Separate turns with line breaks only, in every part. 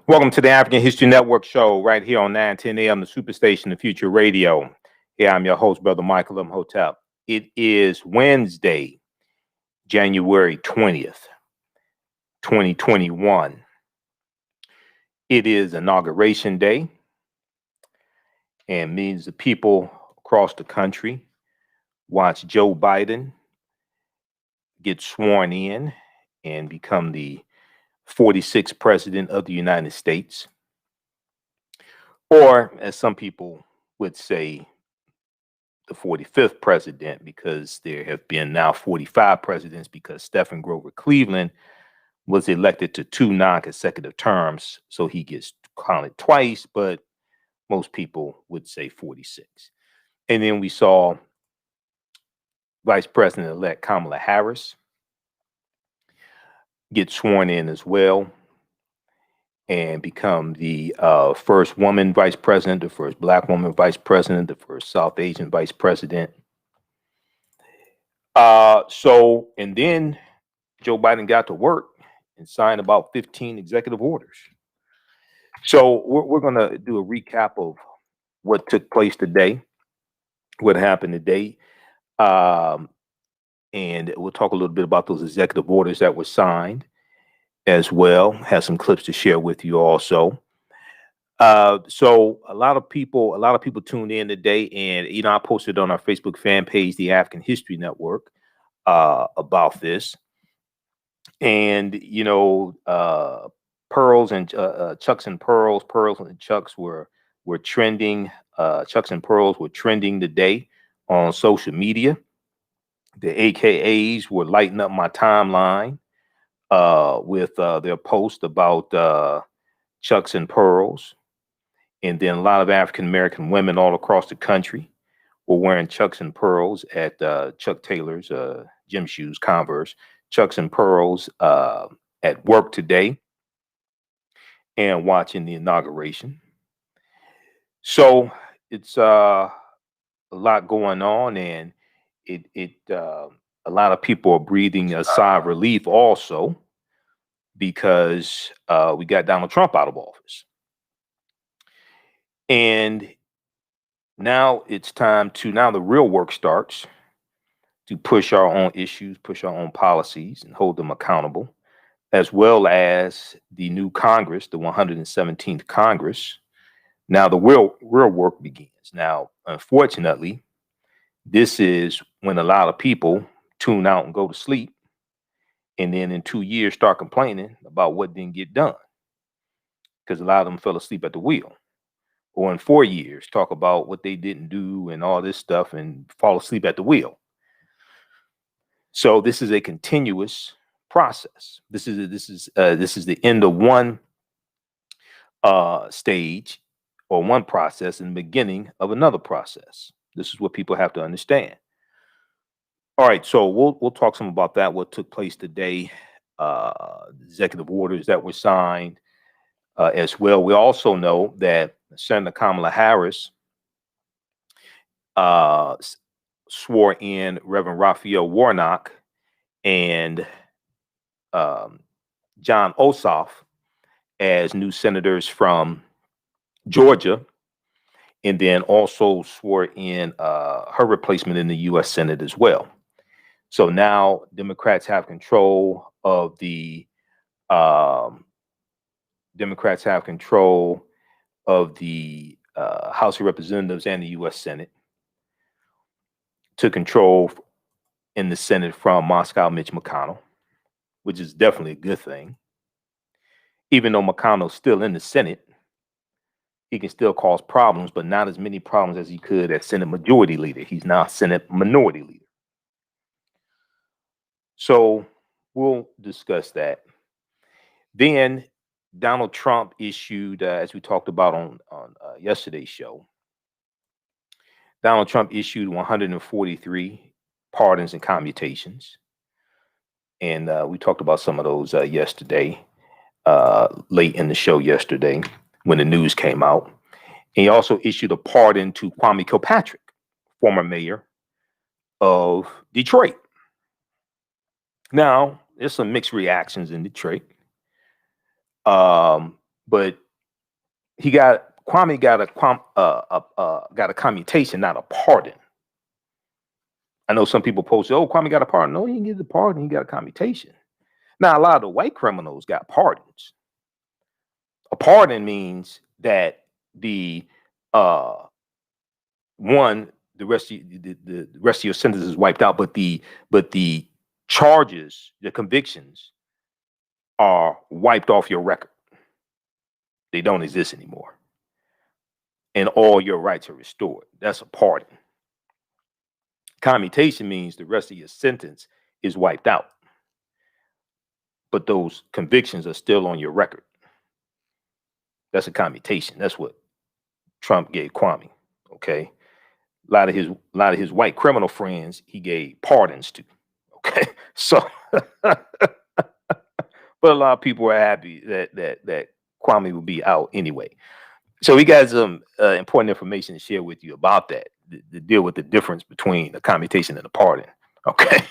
Welcome to the African History Network show right here on 910 AM, the Superstation, the Future Radio. Yeah, I'm your host, Brother Michael Imhotep. It is Wednesday, January 20th, 2021. It is Inauguration Day, and millions of people across the country watch Joe Biden get sworn in and become the 46th President of the United States. Or, as some people would say, the 45th president, because there have been now 45 presidents because Stephen Grover Cleveland was elected to 2 non-consecutive terms. So he gets counted twice, but most people would say 46. And then we saw Vice President-elect Kamala Harris get sworn in as well and become the first woman vice president, the first Black woman vice president, the first South Asian vice president. And then Joe Biden got to work and signed about 15 executive orders. So we're going to do a recap of what took place today, what happened today. And we'll talk a little bit about those executive orders that were signed as well. Have some clips to share with you also. So a lot of people tuned in today, and I posted on our Facebook fan page, the African History Network, about this. And pearls and chucks and pearls and chucks were trending. Chucks and pearls were trending today on social media. The AKAs were lighting up my timeline with their post about chucks and pearls. And then a lot of African American women all across the country were wearing chucks and pearls at Chuck Taylor's gym shoes, Converse, chucks and pearls at work today and watching the inauguration. So it's a lot going on, and a lot of people are breathing a sigh of relief also because we got Donald Trump out of office. And now it's time now the real work starts to push our own issues, push our own policies, and hold them accountable, as well as the new Congress, the 117th Congress. Now the real work begins. Now, unfortunately, this is when a lot of people tune out and go to sleep, and then in 2 years start complaining about what didn't get done, because a lot of them fell asleep at the wheel. Or in 4 years, talk about what they didn't do and all this stuff and fall asleep at the wheel. So this is a continuous process. This is the end of one stage or one process and the beginning of another process. This is what people have to understand. All right, so we'll talk some about that, what took place today, executive orders that were signed as well. We also know that Senator Kamala Harris swore in Reverend Raphael Warnock and John Ossoff as new senators from Georgia, and then also swore in her replacement in the U.S. Senate as well. So now Democrats have control of the House of Representatives and the U.S. Senate, to control in the Senate from Moscow Mitch McConnell, which is definitely a good thing. Even though McConnell's still in the Senate, he can still cause problems, but not as many problems as he could as Senate Majority Leader. He's now Senate Minority Leader. So we'll discuss that. Then Donald Trump issued, as we talked about on yesterday's show, Donald Trump issued 143 pardons and commutations. And we talked about some of those yesterday, late in the show yesterday when the news came out. And he also issued a pardon to Kwame Kilpatrick, former mayor of Detroit. Now, there's some mixed reactions in Detroit but Kwame got a commutation, not a pardon. I know some people posted, "Oh, Kwame got a pardon." No, he didn't get a pardon. He got a commutation. Now, a lot of the white criminals got pardons. A pardon means that the the rest of your sentence is wiped out, but the charges, the convictions, are wiped off your record. They don't exist anymore, and all your rights are restored. That's a pardon. Commutation means the rest of your sentence is wiped out, but those convictions are still on your record. That's a commutation. That's what Trump gave Kwame. Okay, a lot of his white criminal friends he gave pardons to. Okay, so but a lot of people are happy that Kwame will be out anyway. So we got some important information to share with you about that, to deal with the difference between the commutation and the pardon. Okay.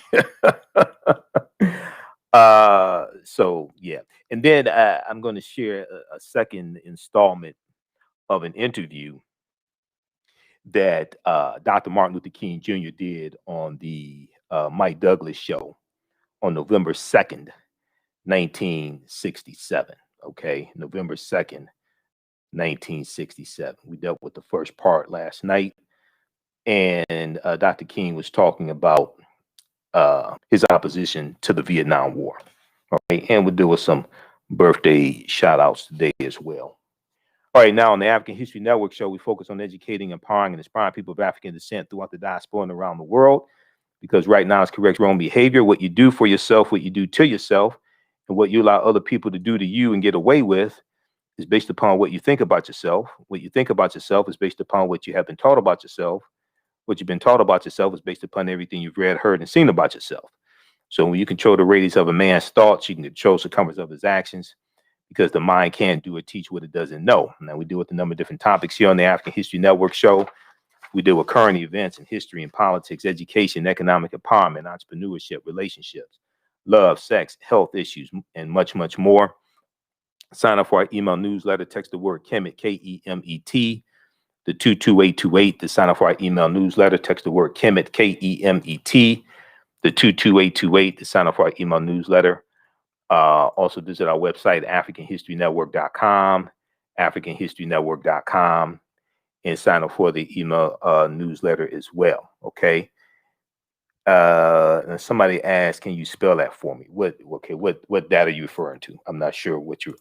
So yeah, and then I'm going to share a second installment of an interview that Dr. Martin Luther King Jr. did on the Mike Douglas show on November 2nd, 1967. Okay, November 2nd, 1967. We dealt with the first part last night, and Dr. King was talking about his opposition to the Vietnam War. Okay, and we'll deal with some birthday shout outs today as well. All right, now on the African History Network show, we focus on educating, empowering, and inspiring people of African descent throughout the diaspora and around the world. Because right now it's correct wrong behavior. What you do for yourself, what you do to yourself, and what you allow other people to do to you and get away with is based upon what you think about yourself. What you think about yourself is based upon what you have been taught about yourself. What you've been taught about yourself is based upon everything you've read, heard, and seen about yourself. So when you control the radius of a man's thoughts, you can control the circumference of his actions, because the mind can't do or teach what it doesn't know. Now, we deal with a number of different topics here on the African History Network show. We deal with current events in history and politics, education, economic empowerment, entrepreneurship, relationships, love, sex, health issues, and much, much more. Sign up for our email newsletter. Text the word Kemet, K-E-M-E-T, to 22828 to sign up for our email newsletter. Text the word Kemet, K-E-M-E-T, to 22828 to sign up for our email newsletter. Also visit our website, AfricanHistoryNetwork.com, AfricanHistoryNetwork.com, and sign up for the email newsletter as well. Okay. And somebody asked, "Can you spell that for me?" What data are you referring to? I'm not sure what you're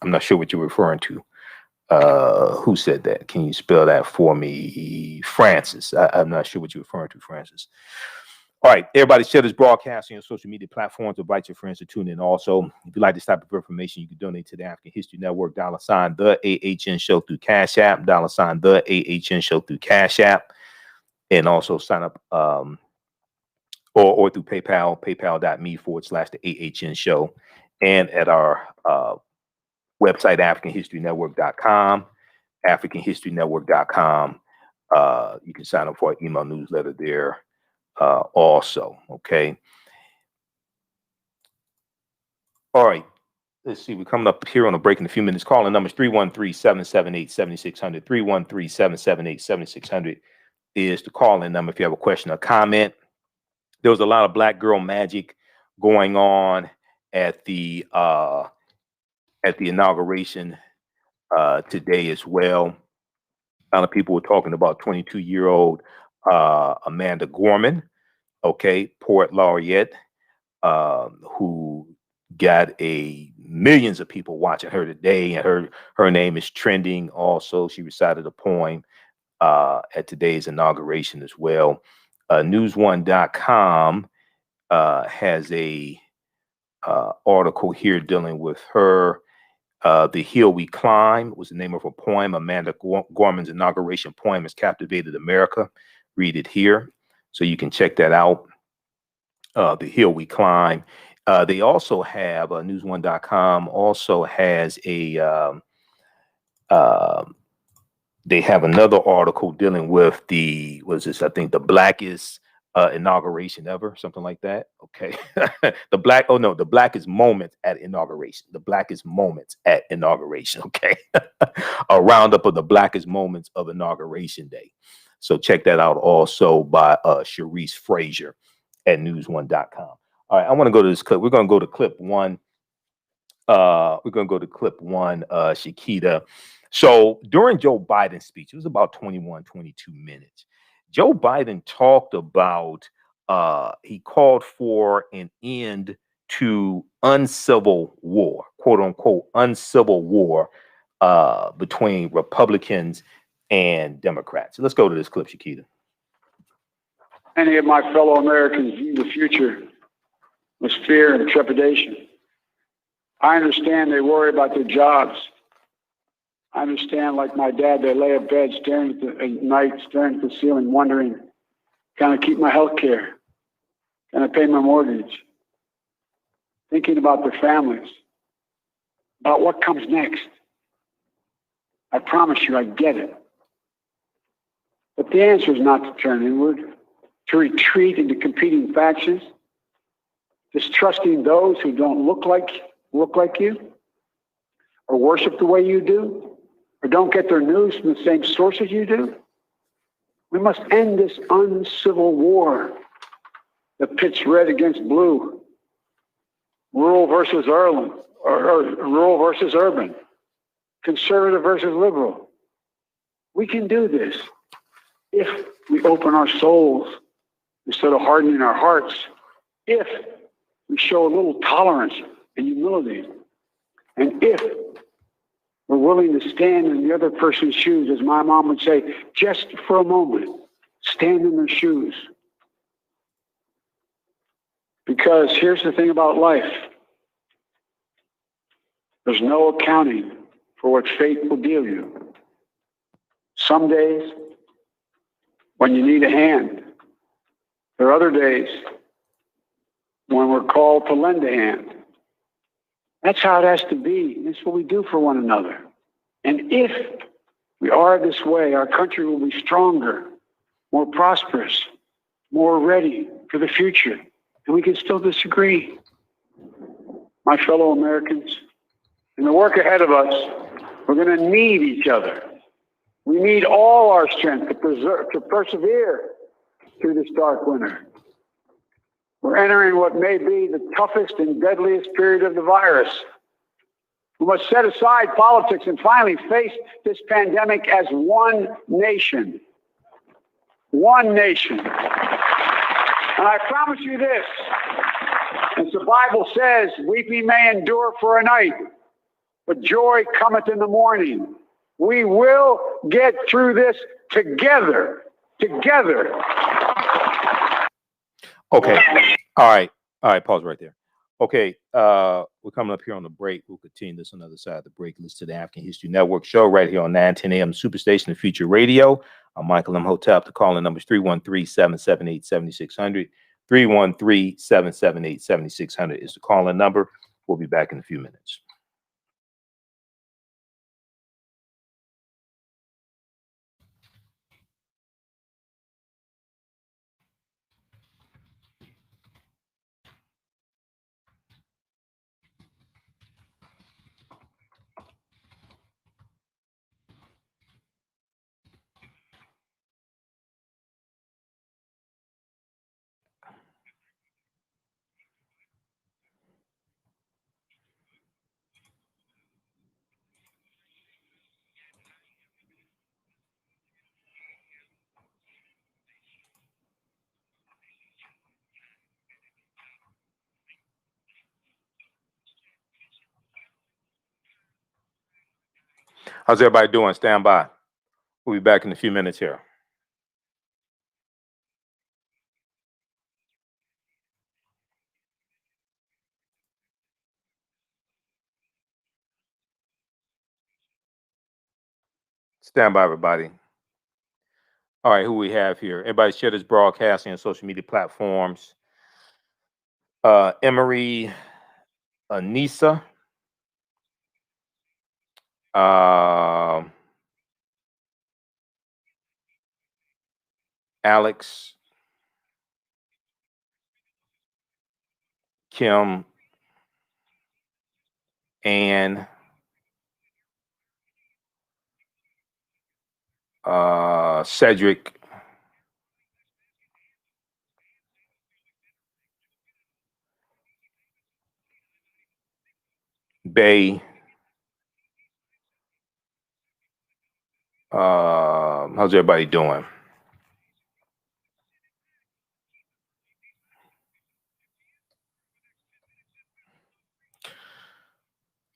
referring to. Who said that? Can you spell that for me? Francis. I'm not sure what you're referring to, Francis. All right, everybody, share this broadcast on your social media platforms. Invite your friends to tune in. Also, if you like this type of information, you can donate to the African History Network, $ the AHN Show through Cash App, $ the AHN Show through Cash App, and also sign up or through PayPal, paypal.me/the AHN Show, and at our website, AfricanHistoryNetwork.com, AfricanHistoryNetwork.com. You can sign up for our email newsletter there. Also, okay. All right. Let's see. We're coming up here on a break in a few minutes. Calling numbers 313-778-7600. 313-778-7600 is the call-in number if you have a question or comment. There was a lot of black girl magic going on at the inauguration today as well. A lot of people were talking about 22-year-old Amanda Gorman, okay, poet laureate, who got millions of people watching her today, and her name is trending. Also, she recited a poem at today's inauguration as well. News1.com has a article here dealing with her. The Hill We Climb was the name of her poem. Amanda Gorman's inauguration poem has captivated America. Read it here, so you can check that out. The Hill We Climb. They also have News1.com also has they have another article dealing with the blackest inauguration ever, something like that. Okay. The blackest moments at inauguration. The blackest moments at inauguration. Okay. A roundup of the blackest moments of inauguration day. So check that out also by Sharice Frazier at news1.com. All right, I want to go to this clip. We're going to go to clip one. Shakita. So during Joe Biden's speech, it was about 21, 22 minutes. Joe Biden talked about, he called for an end to uncivil war, quote unquote, uncivil war between Republicans and Democrats. Let's go to this clip, Shakita.
Many of my fellow Americans view the future with fear and trepidation. I understand they worry about their jobs. I understand, like my dad, they lay abed at night, staring at the ceiling, wondering, can I keep my health care? Can I pay my mortgage? Thinking about their families, about what comes next. I promise you, I get it. But the answer is not to turn inward, to retreat into competing factions, distrusting those who don't look like you, or worship the way you do, or don't get their news from the same sources you do. We must end this uncivil war that pits red against blue, rural versus urban, or rural versus urban, conservative versus liberal. We can do this if we open our souls instead of hardening our hearts, if we show a little tolerance and humility, and if we're willing to stand in the other person's shoes, as my mom would say, just for a moment, stand in their shoes. Because here's the thing about life. There's no accounting for what fate will deal you. Some days, when you need a hand, there are other days when we're called to lend a hand. That's how it has to be. That's what we do for one another. And if we are this way, our country will be stronger, more prosperous, more ready for the future. And we can still disagree. My fellow Americans, in the work ahead of us, we're going to need each other. We need all our strength to persevere through this dark winter. We're entering what may be the toughest and deadliest period of the virus. We must set aside politics and finally face this pandemic as one nation. One nation. And I promise you this, as the Bible says, weeping may endure for a night, but joy cometh in the morning. We will get through this together. Together.
Okay. All right. Pause right there. Okay. We're coming up here on the break. We'll continue this on the other side of the break. Listen to the African History Network show right here on 910 AM Superstation and Future Radio. I'm Michael Imhotep. The calling number is 313-778-7600. 313-778-7600 is the calling number. We'll be back in a few minutes. How's everybody doing? Stand by. We'll be back in a few minutes here. Stand by, everybody. All right, who we have here? Everybody share this broadcasting on social media platforms. Emery, Anissa, Alex, Kim, Ann, Cedric, Bay. How's everybody doing?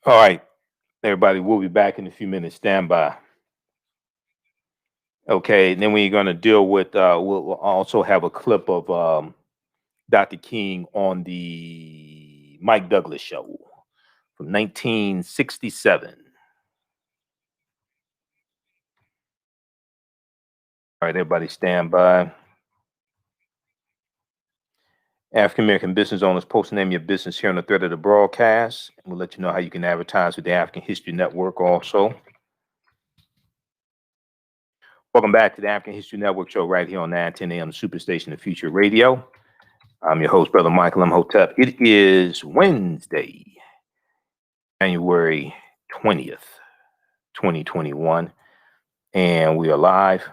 All right, everybody, we'll be back in a few minutes. Stand by. Okay, then we're going to deal with, we'll also have a clip of Dr. King on the Mike Douglas show from 1967. All right, everybody stand by. African American business owners, post the name of your business here on the thread of the broadcast. And we'll let you know how you can advertise with the African History Network also. Welcome back to the African History Network show right here on 910 AM Superstation of Future Radio. I'm your host, Brother Michael Imhotep. It is Wednesday, January 20th, 2021, and we are live.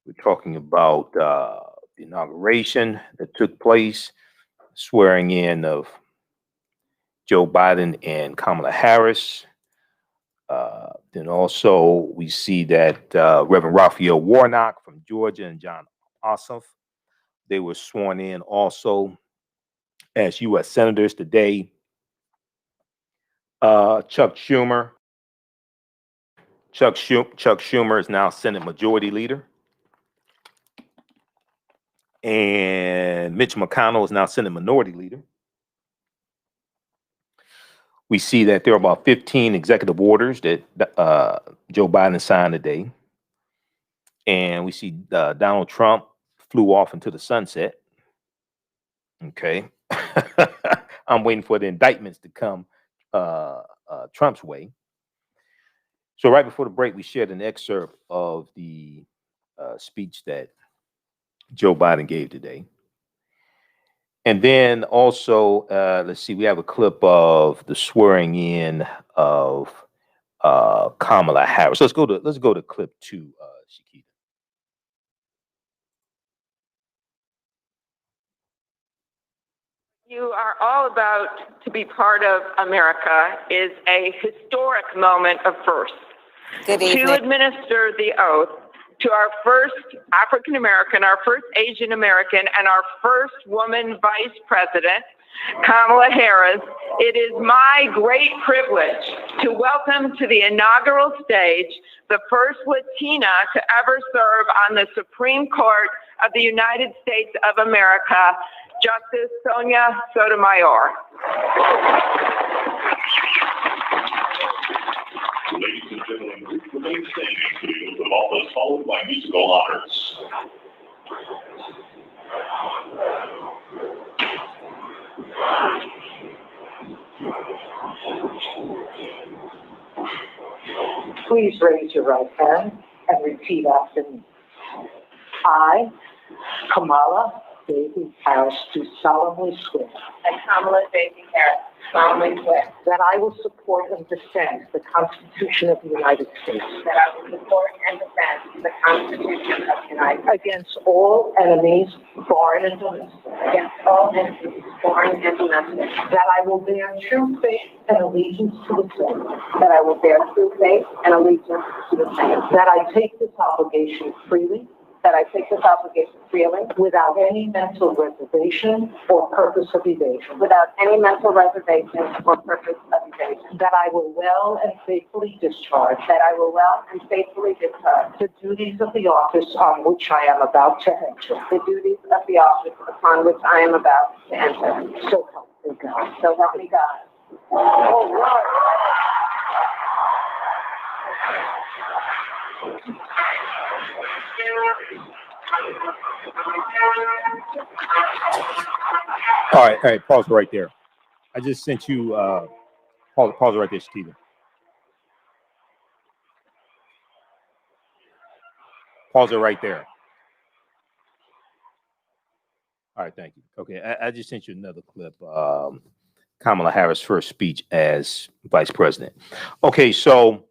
We're talking about the inauguration that took place, swearing in of Joe Biden and Kamala Harris. Then also we see that Reverend Raphael Warnock from Georgia and John Ossoff, they were sworn in also as U.S. senators today. Chuck Schumer is now Senate Majority Leader. And Mitch McConnell is now Senate Minority Leader. We see that there are about 15 executive orders that Joe Biden signed today. And we see Donald Trump flew off into the sunset. Okay. I'm waiting for the indictments to come Trump's way. So right before the break, we shared an excerpt of the speech that Joe Biden gave today. And then also, let's see, we have a clip of the swearing in of Kamala Harris. Let's go to clip 2, Shakita.
You are all about to be part of America is a historic moment of first.
Good evening.
To administer the oath to our first African American, our first Asian American, and our first woman vice president, Kamala Harris, it is my great privilege to welcome to the inaugural stage the first Latina to ever serve on the Supreme Court of the United States of America, Justice Sonia Sotomayor.
Ladies and gentlemen, remain standing to the oath of office, followed by musical honors.
Please raise your right hand and repeat after me. I, Kamala Daisy Harris, do solemnly swear.
And Kamala Daisy Harris solemnly swear
That I will support and defend the Constitution of the United States.
that I will support and defend the Constitution of the United States
Against all enemies, foreign and domestic.
against all enemies, foreign and domestic,
That I will bear true faith and allegiance to the same.
that I will bear true faith and allegiance to the same,
That I take this obligation freely,
that I take this obligation freely
without any mental reservation or purpose of evasion.
without any mental reservation or purpose of evasion,
That I will well and faithfully discharge
that I will well and faithfully discharge
the duties of the office on which I am about to enter.
the duties of the office upon which I am about to enter.
So help me God.
So help me God.
All right.
All right, pause it right there. I just sent you, pause it right there, Shakita. Pause it right there. All right, thank you. Okay, I just sent you another clip. Kamala Harris' first speech as vice president. Okay, so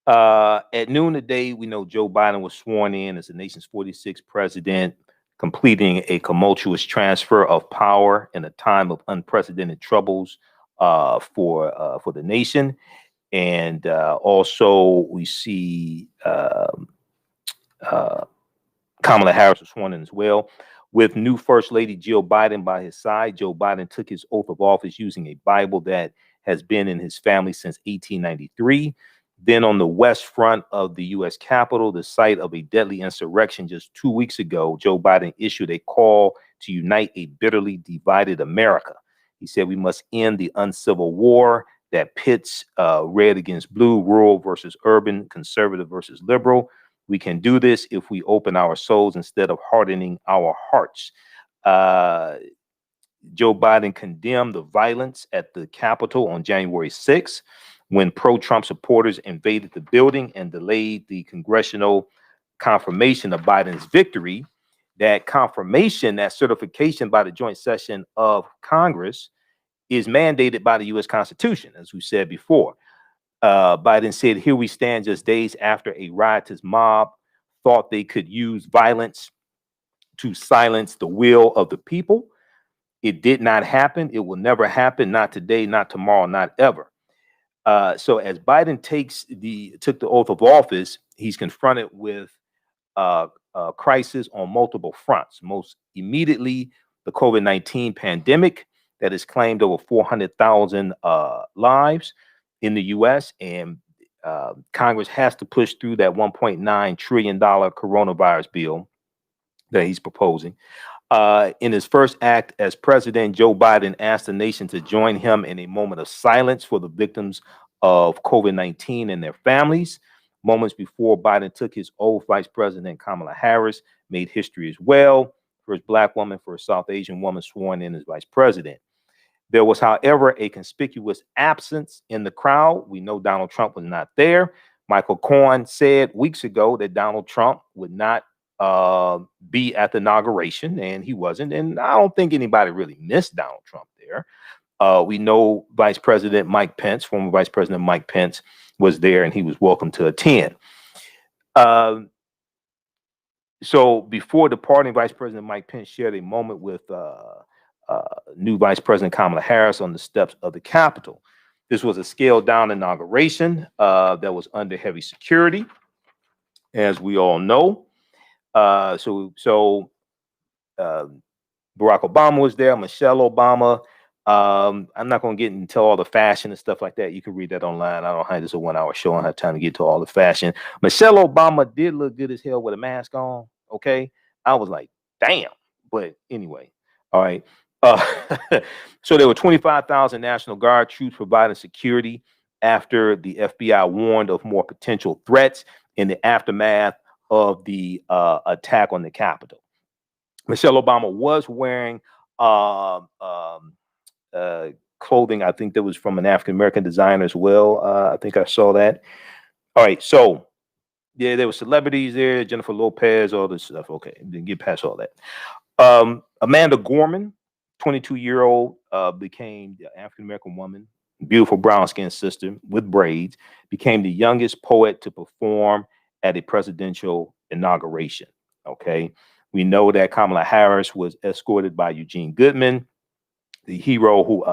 at noon today, we know Joe Biden was sworn in as the nation's 46th president, completing a tumultuous transfer of power in a time of unprecedented troubles for the nation. And also, we see Kamala Harris was sworn in as well. With new First Lady Jill Biden by his side, Joe Biden took his oath of office using a Bible that has been in his family since 1893. Then on the west front of the U.S. Capitol, the site of a deadly insurrection just 2 weeks ago, Joe Biden issued a call to unite a bitterly divided America. He said we must end the uncivil war that pits red against blue, rural versus urban, conservative versus liberal. We can do this if we open our souls instead of hardening our hearts. Joe Biden condemned the violence at the Capitol on January 6th when pro-Trump supporters invaded the building and delayed the congressional confirmation of Biden's victory. That confirmation, that certification by the joint session of Congress is mandated by the U.S. Constitution, as we said before. Biden said, here we stand just days after a riotous mob thought they could use violence to silence the will of the people. It did not happen. It will never happen. Not today, not tomorrow, not ever. So as Biden took the oath of office, he's confronted with crisis on multiple fronts. Most immediately, the COVID-19 pandemic that has claimed over 400,000 lives in the U.S. and Congress has to push through that $1.9 trillion coronavirus bill that he's proposing. In his first act as president, Joe Biden asked the nation to join him in a moment of silence for the victims of COVID-19 and their families. Moments before Biden took his oath, Vice President Kamala Harris made history as well. First Black woman, first South Asian woman sworn in as vice president. There was, however, a conspicuous absence in the crowd. We know Donald Trump was not there. Michael Cohen said weeks ago that Donald Trump would not be at the inauguration, and he wasn't. And I don't think anybody really missed Donald Trump there. We know Vice President Mike Pence, former Vice President Mike Pence, was there, and he was welcome to attend. So before departing, Vice President Mike Pence shared a moment with new Vice President Kamala Harris on the steps of the Capitol. This was a scaled-down inauguration that was under heavy security, as we all know. So Barack Obama was there, Michelle Obama. I'm not going to get into all the fashion and stuff like that. You can read that online. I don't have this a 1 hour show. I don't have time to get to all the fashion. Michelle Obama did look good as hell with a mask on. Okay. I was like, damn. But anyway, all right. So there were 25,000 National Guard troops providing security after the FBI warned of more potential threats in the aftermath of the attack on the Capitol. Michelle Obama was wearing clothing, I think that was from an African-American designer as well. I think I saw that. All right, so yeah, there were celebrities there, Jennifer Lopez, all this stuff. Okay, didn't get past all that. Amanda Gorman, 22-year-old, became the African-American woman, beautiful brown-skinned sister with braids, became the youngest poet to perform at a presidential inauguration. Okay, we know that Kamala Harris was escorted by Eugene Goodman, the hero who,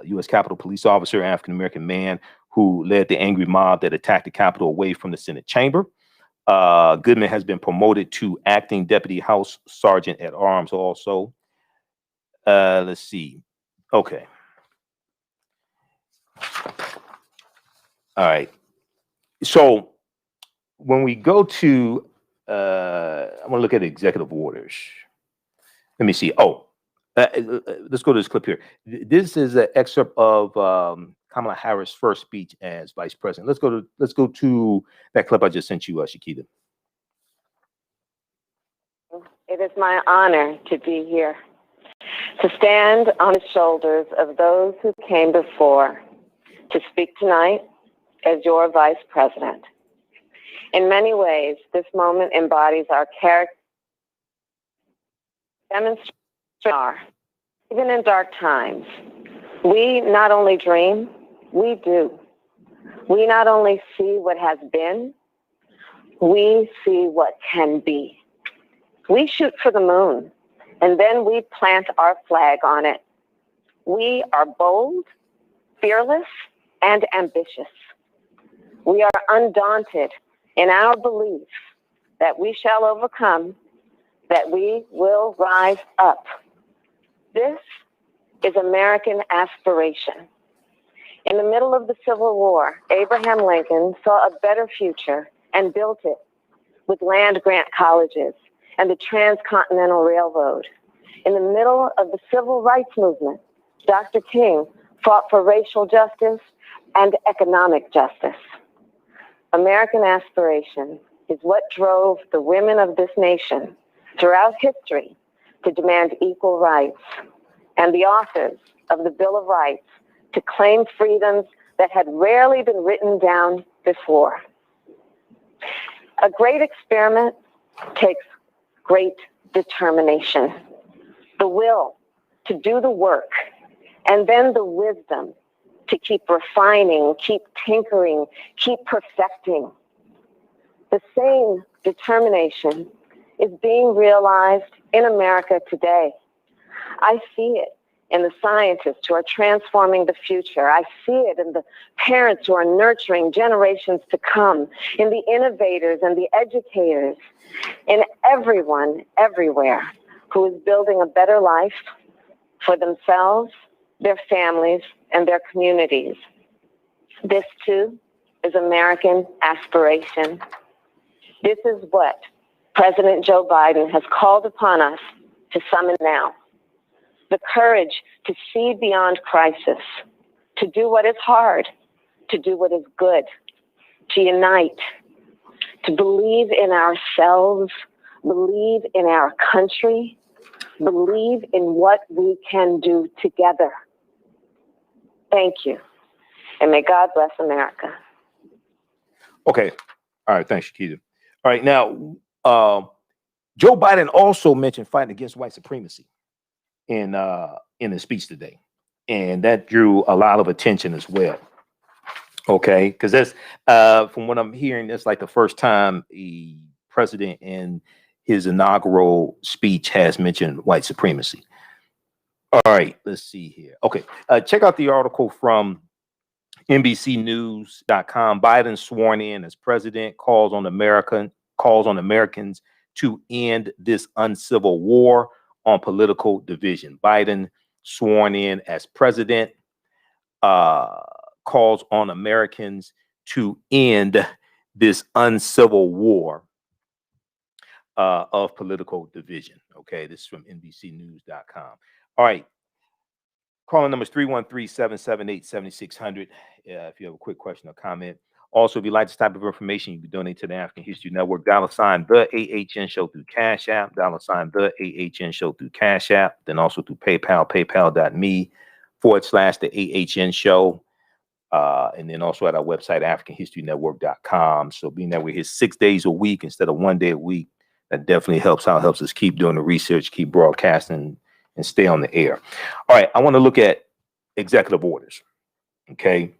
U.S. Capitol police officer, African-American man who led the angry mob that attacked the Capitol away from the Senate chamber. Goodman has been promoted to acting deputy House Sergeant at Arms also. Let's see. Okay. All right. So when we go to, I'm going to look at executive orders. Let me see. Oh, let's go to this clip here. This is an excerpt of Kamala Harris' first speech as vice president. Let's go to that clip I just sent you, Shakita.
It is my honor to be here, to stand on the shoulders of those who came before, to speak tonight as your vice president. In many ways, this moment embodies our character demonstrate even in dark times, we not only dream, we do. We not only see what has been, we see what can be. We shoot for the moon, and then we plant our flag on it. We are bold, fearless, and ambitious. We are undaunted in our belief that we shall overcome, that we will rise up. This is American aspiration. In the middle of the Civil War, Abraham Lincoln saw a better future and built it with land-grant colleges and the Transcontinental Railroad. In the middle of the Civil Rights Movement, Dr. King fought for racial justice and economic justice. American aspiration is what drove the women of this nation throughout history to demand equal rights, and the authors of the Bill of Rights to claim freedoms that had rarely been written down before. A great experiment takes great determination, the will to do the work, and then the wisdom to keep refining, keep tinkering, keep perfecting. The same determination is being realized in America today. I see it in the scientists who are transforming the future. I see it in the parents who are nurturing generations to come, in the innovators and the educators, in everyone, everywhere, who is building a better life for themselves, their families, and their communities. This, too, is American aspiration. This is what President Joe Biden has called upon us to summon now. The courage to see beyond crisis, to do what is hard, to do what is good, to unite, to believe in ourselves, believe in our country, believe in what we can do together. Thank you, and may God bless America.
Okay. All right. Thanks, Shakita. All right. Now, Joe Biden also mentioned fighting against white supremacy in his speech today, and that drew a lot of attention as well. Okay, because that's from what I'm hearing, that's like the first time a president in his inaugural speech has mentioned white supremacy. All right, let's see here. Okay, check out the article from NBCnews.com. Biden sworn in as president calls on Americans to end this uncivil war on political division. Biden sworn in as president calls on Americans to end this uncivil war of political division. Okay, this is from NBCnews.com. All right. Calling numbers 313-778-7600. If you have a quick question or comment. Also, if you like this type of information, you can donate to the African History Network. $sign the AHN Show through Cash App. $sign the AHN Show through Cash App. Then also through PayPal, paypal.me/the AHN Show. And then also at our website, AfricanHistoryNetwork.com. So being that we're here 6 days a week instead of 1 day a week, that definitely helps out, helps us keep doing the research, keep broadcasting, and stay on the air. All right, I want to look at executive orders. Okay.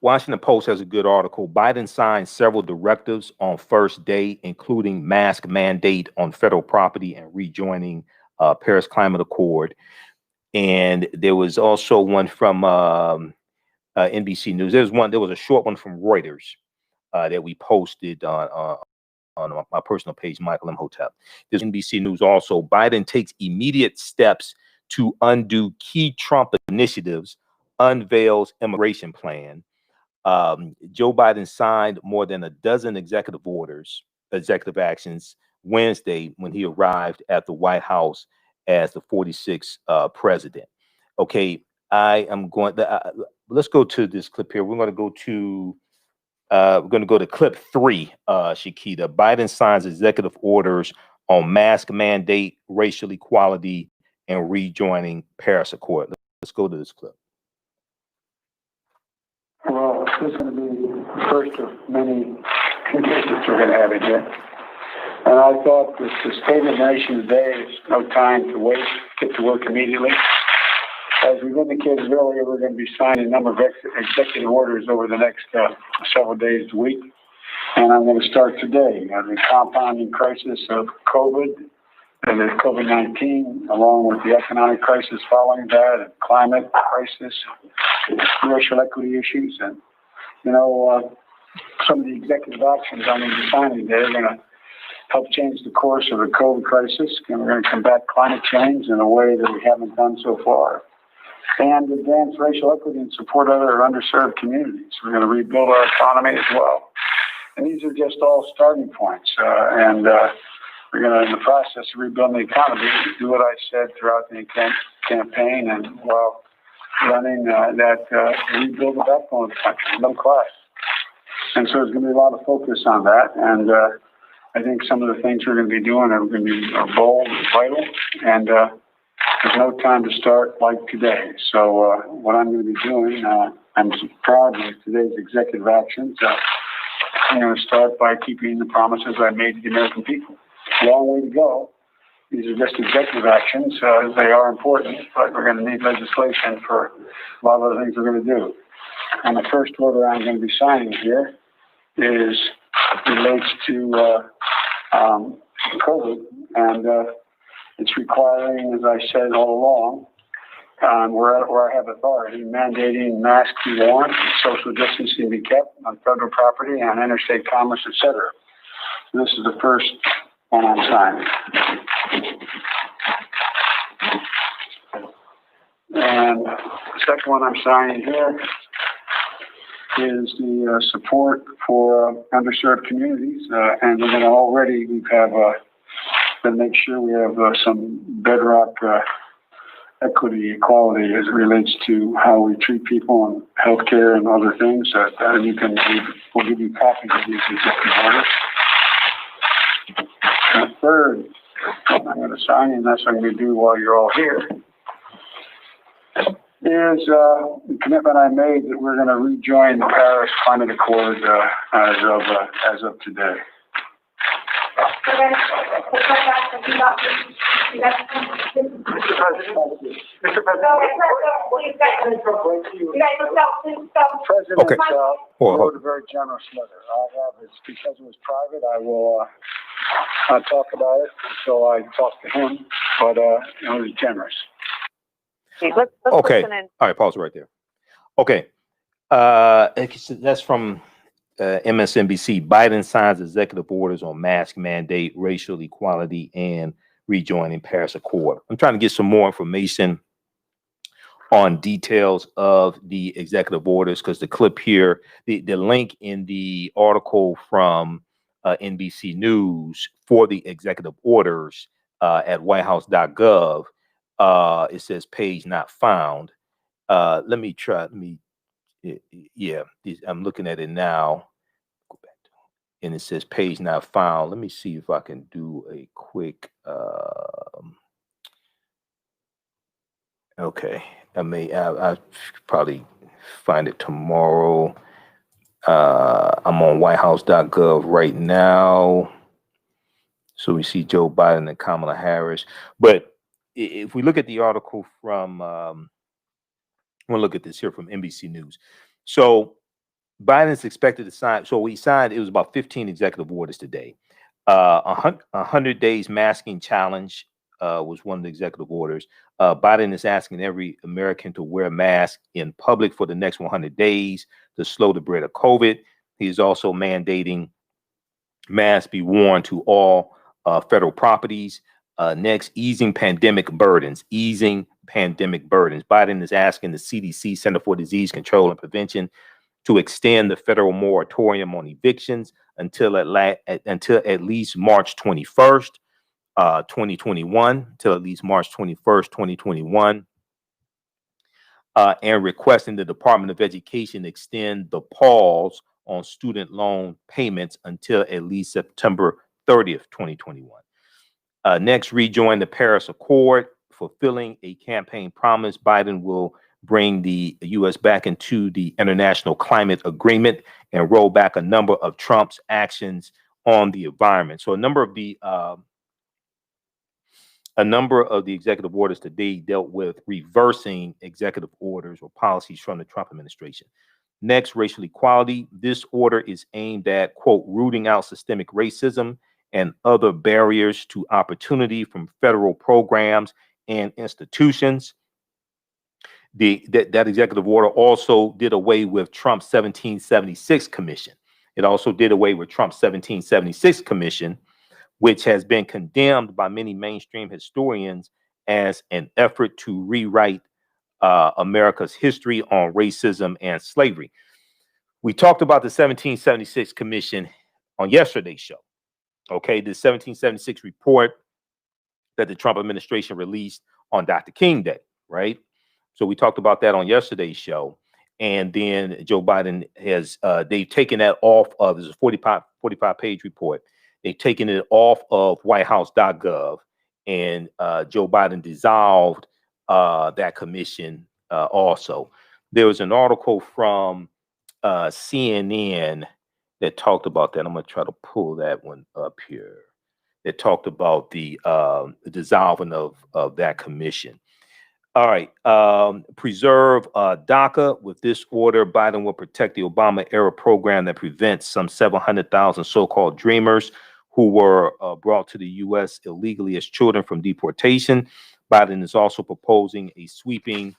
Washington Post has a good article. Biden signed several directives on first day, including mask mandate on federal property and rejoining Paris Climate Accord. And there was also one from NBC News. There was a short one from Reuters that we posted on my personal page, Michael Imhotep. There's NBC News also. Biden takes immediate steps to undo key Trump initiatives, unveils immigration plan. Joe Biden signed more than a dozen executive actions Wednesday when he arrived at the White House as the 46th president. Okay, I am going to, let's go to this clip here. We're going to go to clip 3, Shakita. Biden signs executive orders on mask mandate, racial equality, and rejoining Paris Accord. Let's go to this clip.
Well, this is going to be the first of many communications we're going to have in here. And I thought this the State of the Nation today is no time to wait, get to work immediately. As we've indicated earlier, we're going to be signing a number of executive orders over the next several days, a week. And I'm going to start today. The compounding crisis of COVID and the COVID-19, along with the economic crisis following that, and climate crisis, racial equity issues, and, some of the executive actions I'm going to be signing today are going to help change the course of the COVID crisis, and we're going to combat climate change in a way that we haven't done so far, and advance racial equity and support other underserved communities. We're going to rebuild our economy as well. And these are just all starting points. And we're going to, in the process of rebuilding the economy, do what I said throughout the campaign and while running rebuild the backbone of the country, middle class. And so there's going to be a lot of focus on that. And I think some of the things we're going to be doing are going to be bold and vital. And there's no time to start like today. So what I'm going to be doing, I'm proud of today's executive actions. I'm going to start by keeping the promises I made to the American people. Long way to go. These are just executive actions. They are important, but we're going to need legislation for a lot of the things we're going to do. And the first order I'm going to be signing here relates to COVID, and it's requiring, as I said all along, where I have authority, mandating masks be worn, social distancing be kept on federal property and interstate commerce, etc. This is the first one I'm signing. And the second one I'm signing here is the support for underserved communities, and we're going to we have to make sure we have some bedrock equity, equality as it relates to how we treat people and healthcare and other things. And we'll give you copies of these executive orders. And the third, I'm going to sign, and that's what I'm going to do while you're all here, is the commitment I made that we're going to rejoin the Paris Climate Accord as of today. President wrote a very generous letter. It's because it was private. I will not talk about it until I talk to him, but it was generous.
Let's
okay.
Listen in.
All right, pause right there. Okay. That's from MSNBC. Biden signs executive orders on mask mandate, racial equality, and rejoining Paris Accord. I'm trying to get some more information on details of the executive orders, because the clip here, the link in the article from NBC News for the executive orders at whitehouse.gov, it says page not found. I'm looking at it now. Go back to it. And it says page not found. Let me see if I can do a quick okay. I'll probably find it tomorrow. I'm on whitehouse.gov right now. So we see Joe Biden and Kamala Harris. But if we look at the article from, we'll look at this here from NBC News. So Biden's expected to sign. So he signed, it was about 15 executive orders today. 100 days masking challenge was one of the executive orders. Biden is asking every American to wear a mask in public for the next 100 days to slow the spread of COVID. He's also mandating masks be worn to all federal properties. Next, easing pandemic burdens. Biden is asking the CDC, Center for Disease Control and Prevention, to extend the federal moratorium on evictions until at least March 21st, 2021, till at least March 21st, 2021, and requesting the Department of Education extend the pause on student loan payments until at least September 30th, 2021. Next, rejoin the Paris Accord, fulfilling a campaign promise. Biden will bring the U.S. back into the International Climate Agreement and roll back a number of Trump's actions on the environment. So a number of the executive orders today dealt with reversing executive orders or policies from the Trump administration. Next, racial equality. This order is aimed at, quote, rooting out systemic racism and other barriers to opportunity from federal programs and institutions. That executive order also did away with Trump's 1776 commission. It also did away with Trump's 1776 commission, which has been condemned by many mainstream historians as an effort to rewrite America's history on racism and slavery. We talked about the 1776 commission on yesterday's show. Okay, the 1776 report that the Trump administration released on Dr. King Day, right? So we talked about that on yesterday's show. And then Joe Biden has, they've taken that off of, this is a 45-page report. They've taken it off of whitehouse.gov, and Joe Biden dissolved that commission also. There was an article from CNN that talked about that. I'm going to try to pull that one up here. That talked about the dissolving of that commission. All right. Preserve DACA. With this order, Biden will protect the Obama-era program that prevents some 700,000 so-called dreamers who were brought to the U.S. illegally as children from deportation. Biden is also proposing a sweeping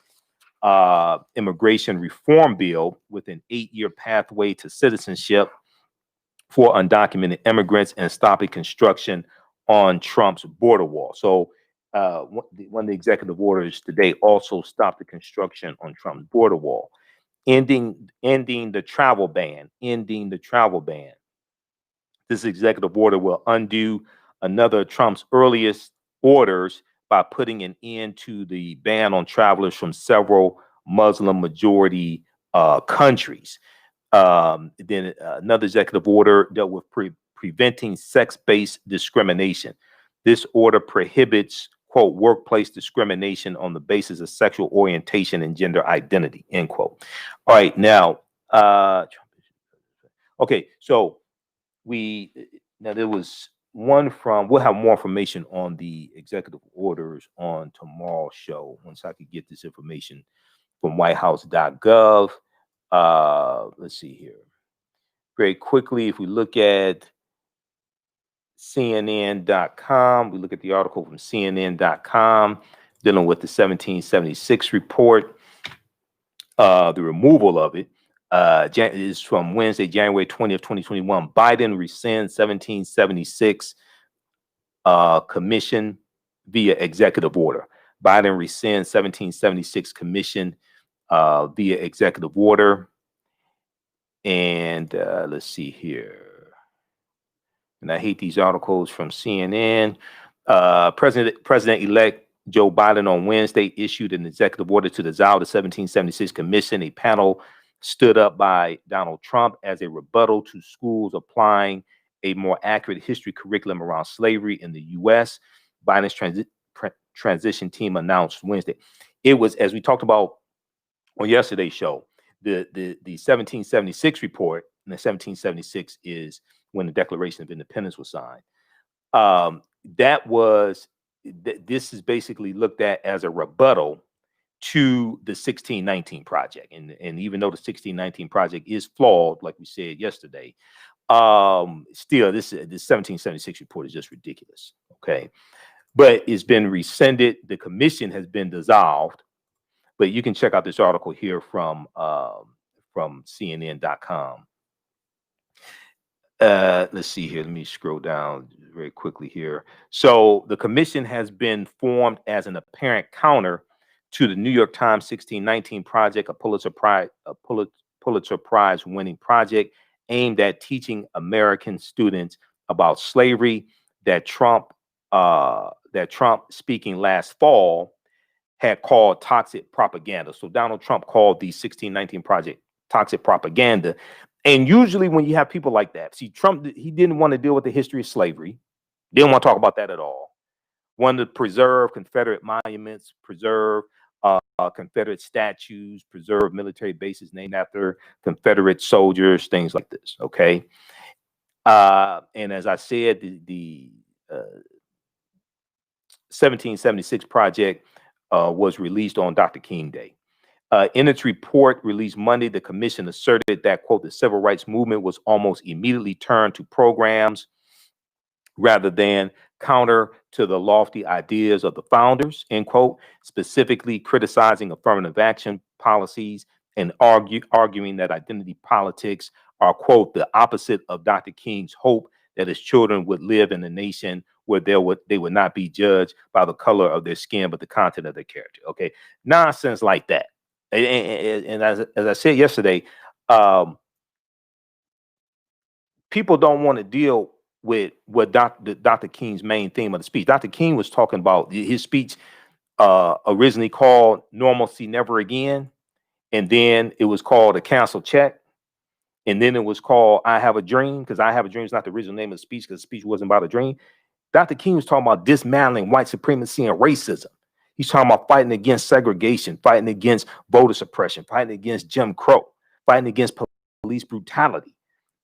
immigration reform bill with an 8-year pathway to citizenship for undocumented immigrants and stopping construction on Trump's border wall. So one of the executive orders today also stopped the construction on Trump's border wall, ending the travel ban. This executive order will undo another of Trump's earliest orders by putting an end to the ban on travelers from several Muslim majority countries. Then another executive order dealt with preventing sex-based discrimination. This order prohibits, quote, workplace discrimination on the basis of sexual orientation and gender identity, end quote. All right, now, okay, so now there was one from, we'll have more information on the executive orders on tomorrow's show once I could get this information from whitehouse.gov. Let's see here. Very quickly, if we look at CNN.com, we look at the article from CNN.com dealing with the 1776 report, the removal of it. Is from Wednesday, January 20th, 2021. Biden rescinds 1776 commission via executive order. Biden rescinds 1776 commission via executive order. And let's see here. And I hate these articles from CNN. President-elect Joe Biden on Wednesday issued an executive order to dissolve the 1776 commission. A panel stood up by Donald Trump as a rebuttal to schools applying a more accurate history curriculum around slavery in the U.S. Biden's transition team announced Wednesday. It was, as we talked about on yesterday's show, the 1776 report, and the 1776 is when the Declaration of Independence was signed. This is basically looked at as a rebuttal to the 1619 project. And even though the 1619 project is flawed, like we said yesterday, still this 1776 report is just ridiculous. Okay. But it's been rescinded. The commission has been dissolved. But you can check out this article here from CNN.com. Let's see here. Let me scroll down very quickly here. So the commission has been formed as an apparent counter to the New York Times 1619 project, a Pulitzer Prize winning project aimed at teaching American students about slavery that Trump speaking last fall had called toxic propaganda. So Donald Trump called the 1619 project toxic propaganda. And usually when you have people like that, see, Trump, he didn't want to deal with the history of slavery. Didn't want to talk about that at all. Wanted to preserve Confederate monuments, preserve Confederate statues, preserve military bases named after Confederate soldiers, things like this. Okay. And as I said, the 1776 project was released on Dr. King Day. In its report released Monday, the commission asserted that, quote, the civil rights movement was almost immediately turned to programs rather than counter to the lofty ideas of the founders, end quote, specifically criticizing affirmative action policies and arguing that identity politics are, quote, the opposite of Dr. King's hope that his children would live in a nation where they would not be judged by the color of their skin, but the content of their character. Okay, nonsense like that. And as I said yesterday, people don't want to deal with what Dr. King's main theme of the speech. Dr. King was talking about his speech originally called Normalcy Never Again, and then it was called A Cancel Check, and then it was called I Have a Dream, because I Have a Dream is not the original name of the speech, because the speech wasn't about a dream. Dr. King was talking about dismantling white supremacy and racism. He's talking about fighting against segregation, fighting against voter suppression, fighting against Jim Crow, fighting against police brutality.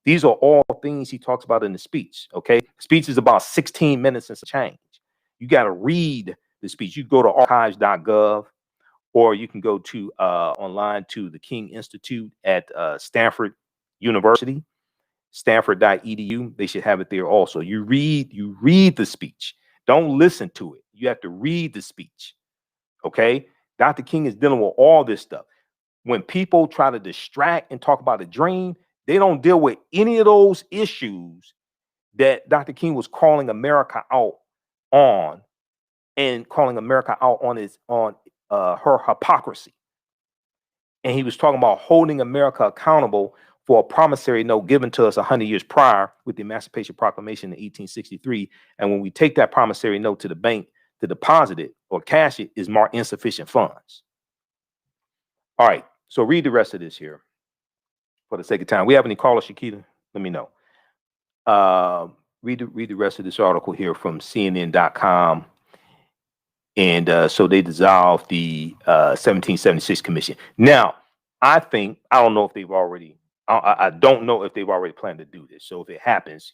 These are all things he talks about in the speech, okay? Speech is about 16 minutes and some change. You got to read the speech. You go to archives.gov, or you can go to online to the King Institute at Stanford University, stanford.edu. They should have it there also. You read the speech. Don't listen to it. You have to read the speech, okay? Dr. King is dealing with all this stuff. When people try to distract and talk about a dream, they don't deal with any of those issues that Dr. King was calling America out on, and calling America out on her hypocrisy. And he was talking about holding America accountable for a promissory note given to us 100 years prior with the Emancipation Proclamation in 1863. And when we take that promissory note to the bank to deposit it or cash it, is marked insufficient funds. All right, so read the rest of this here for the sake of time. We have any callers, Shakita? Let me know. Read the rest of this article here from CNN.com. And so they dissolved the 1776 commission. Now, I don't know if they've already, I don't know if they've already planned to do this. So if it happens,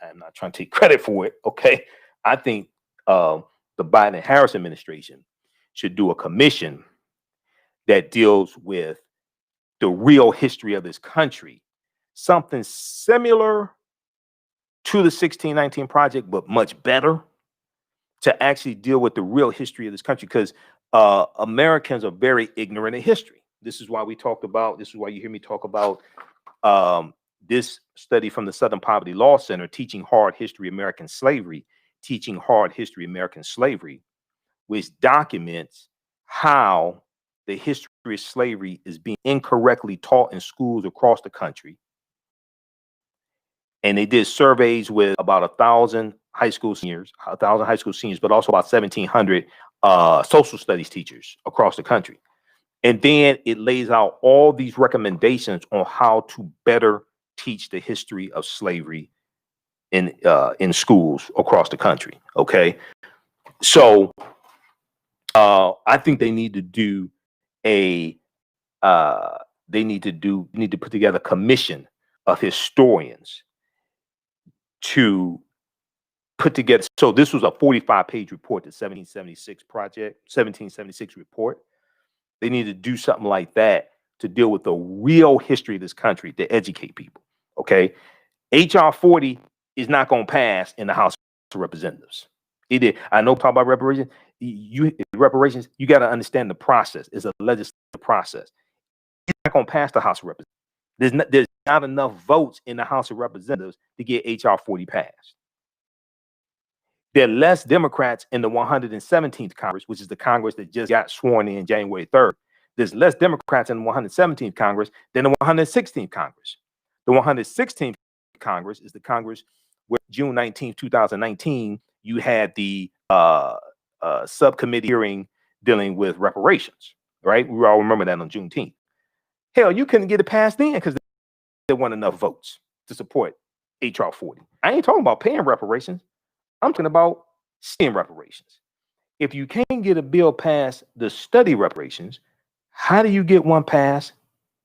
I'm not trying to take credit for it, okay? I think the Biden-Harris administration should do a commission that deals with the real history of this country, something similar to the 1619 project, but much better, to actually deal with the real history of this country, because Americans are very ignorant of history. This is why you hear me talk about this study from the Southern Poverty Law Center, Teaching Hard History American Slavery, Teaching Hard History American Slavery, which documents how the history of slavery is being incorrectly taught in schools across the country. And they did surveys with about 1,000 high school seniors, but also about 1,700 social studies teachers across the country. And then it lays out all these recommendations on how to better teach the history of slavery in schools across the country. Okay, so I think they need to do need to put together a commission of historians to put together. So this was a 45-page report, the 1776 report. They need to do something like that to deal with the real history of this country, to educate people. Okay, HR 40 is not going to pass in the House of Representatives. It did. I know, talk about reparations. You got to understand the process. It's a legislative process. It's not going to pass the House of Representatives. There's not enough votes in the House of Representatives to get HR 40 passed. There are less Democrats in the 117th Congress, which is the Congress that just got sworn in January 3rd. There's less Democrats in the 117th Congress than the 116th Congress. The 116th Congress is the Congress where June 19th, 2019, you had the subcommittee hearing dealing with reparations, right? We all remember that on Juneteenth. Hell, you couldn't get it passed then because there weren't enough votes to support HR 40. I ain't talking about paying reparations. I'm talking about seeing reparations. If you can't get a bill passed to study reparations, how do you get one passed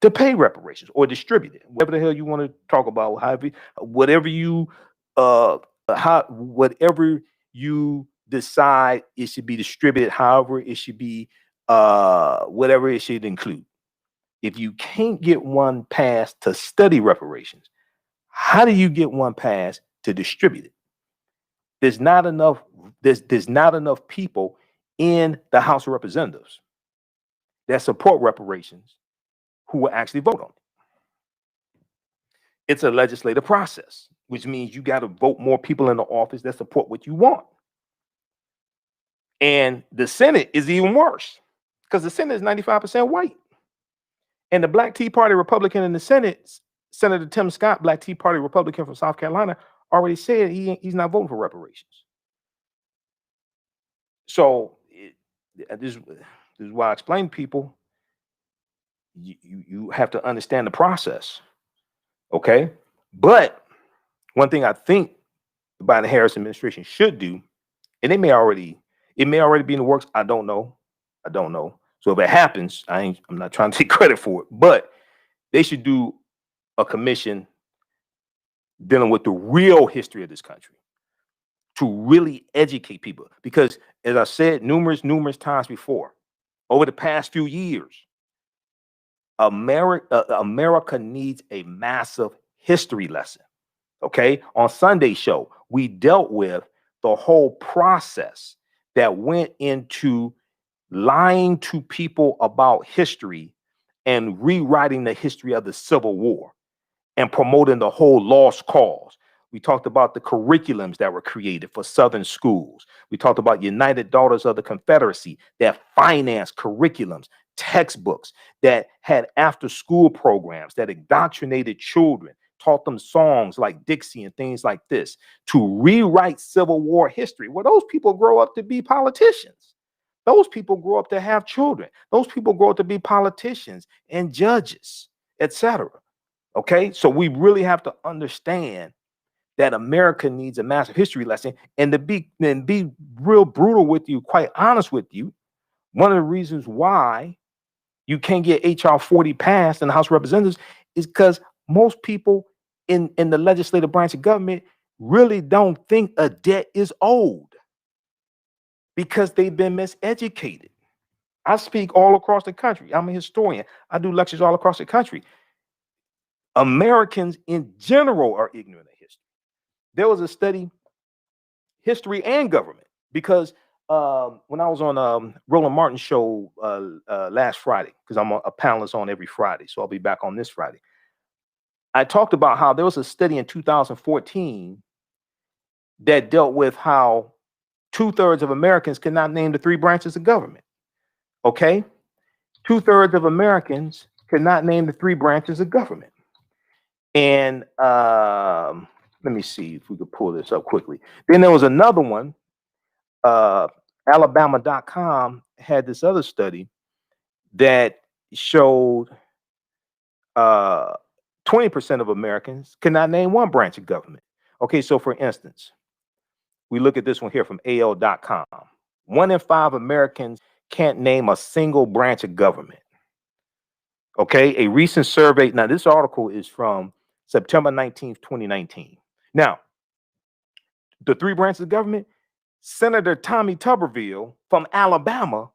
to pay reparations or distribute it, whatever the hell you want to talk about, however, whatever you whatever you decide it should be distributed, however it should be, whatever it should include. If you can't get one passed to study reparations, how do you get one passed to distribute it? There's not enough people in the House of Representatives that support reparations who will actually vote on it. It's a legislative process, which means you got to vote more people in the office that support what you want. And the Senate is even worse because the Senate is 95% white. And the Black Tea Party Republican in the Senate, Senator Tim Scott, Black Tea Party Republican from South Carolina, already said he's not voting for reparations. So this is why I explain to people, you have to understand the process, okay? But one thing I think the Biden-Harris administration should do, and it may already be in the works. I don't know. So if it happens, I'm not trying to take credit for it, but they should do a commission dealing with the real history of this country to really educate people. Because as I said numerous times before, over the past few years, America needs a massive history lesson. Okay, on Sunday's show, we dealt with the whole process that went into lying to people about history and rewriting the history of the Civil War and promoting the whole lost cause. We talked about the curriculums that were created for Southern schools. We talked about United Daughters of the Confederacy that financed curriculums, textbooks, that had after-school programs that indoctrinated children, taught them songs like Dixie and things like this to rewrite Civil War history. Well, those people grow up to be politicians. Those people grow up to have children. Those people grow up to be politicians and judges, etc. Okay, so we really have to understand that America needs a massive history lesson. And to be real brutal with you, quite honest with you, one of the reasons why you can't get HR 40 passed in the House of Representatives is because most people in the legislative branch of government really don't think a debt is owed because they've been miseducated. I speak all across the country. I'm a historian. I do lectures all across the country. Americans in general are ignorant of history. There was a study, history and government, because when I was on Roland Martin's show last Friday, because I'm a panelist on every Friday, so I'll be back on this Friday, I talked about how there was a study in 2014 that dealt with how 2/3 of Americans could not name the 3 branches of government. Okay? 2/3 of Americans could not name the 3 branches of government. And let me see if we could pull this up quickly. Then there was another one. Alabama.com had this other study that showed 20% of Americans cannot name 1 branch of government. Okay, so for instance, we look at this one here from AL.com. 1 in 5 Americans can't name a single branch of government. Okay, a recent survey. Now, this article is from September 19th, 2019. Now, the 3 branches of government, Senator Tommy Tuberville from Alabama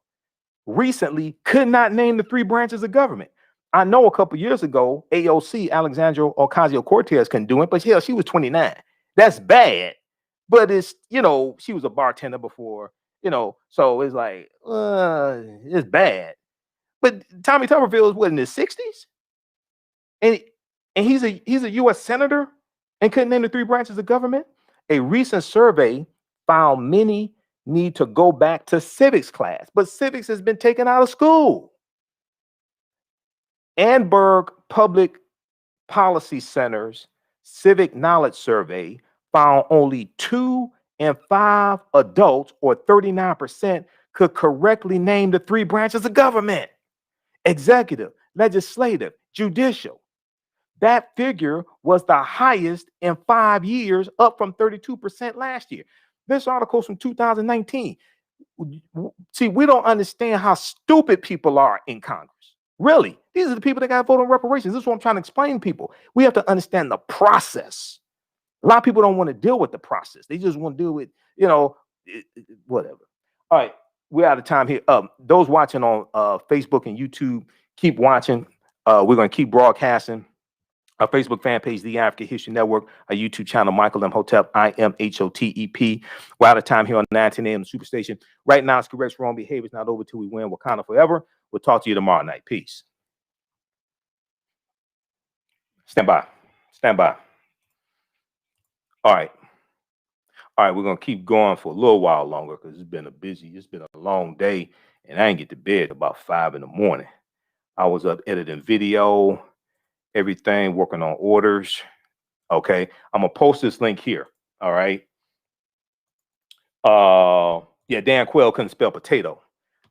recently could not name the 3 branches of government. I know a couple years ago, AOC, Alexandria Ocasio-Cortez, can do it, but hell, she was 29. That's bad. But it's, she was a bartender before, so it's like, it's bad. But Tommy Tuberville is what, in his 60s? And he's a U.S. senator and couldn't name the 3 branches of government? A recent survey found many need to go back to civics class, but civics has been taken out of school. Annenberg Public Policy Center's Civic Knowledge Survey found only 2 in 5 adults, or 39%, could correctly name the 3 branches of government: executive, legislative, judicial. That figure was the highest in 5 years, up from 32% last year. This article is from 2019. See, we don't understand how stupid people are in Congress. Really, these are the people that got to vote on reparations. This is what I'm trying to explain to people. We have to understand the process. A lot of people don't want to deal with the process. They just want to deal with, whatever. All right, we're out of time here. Those watching on Facebook and YouTube, keep watching. We're going to keep broadcasting. Our Facebook fan page, The African History Network, our YouTube channel, Michael Imhotep, IMHOTEP. We're out of time here on 19 AM Superstation. Right now, it's correct wrong behavior. It's not over till we win Wakanda forever. We'll talk to you tomorrow night. Peace. Stand by. Stand by. All right. All right, we're going to keep going for a little while longer because it's been a long day, and I didn't get to bed about 5 in the morning. I was up editing video, everything, working on orders. Okay, I'm going to post this link here. All right. Yeah, Dan Quayle couldn't spell potato.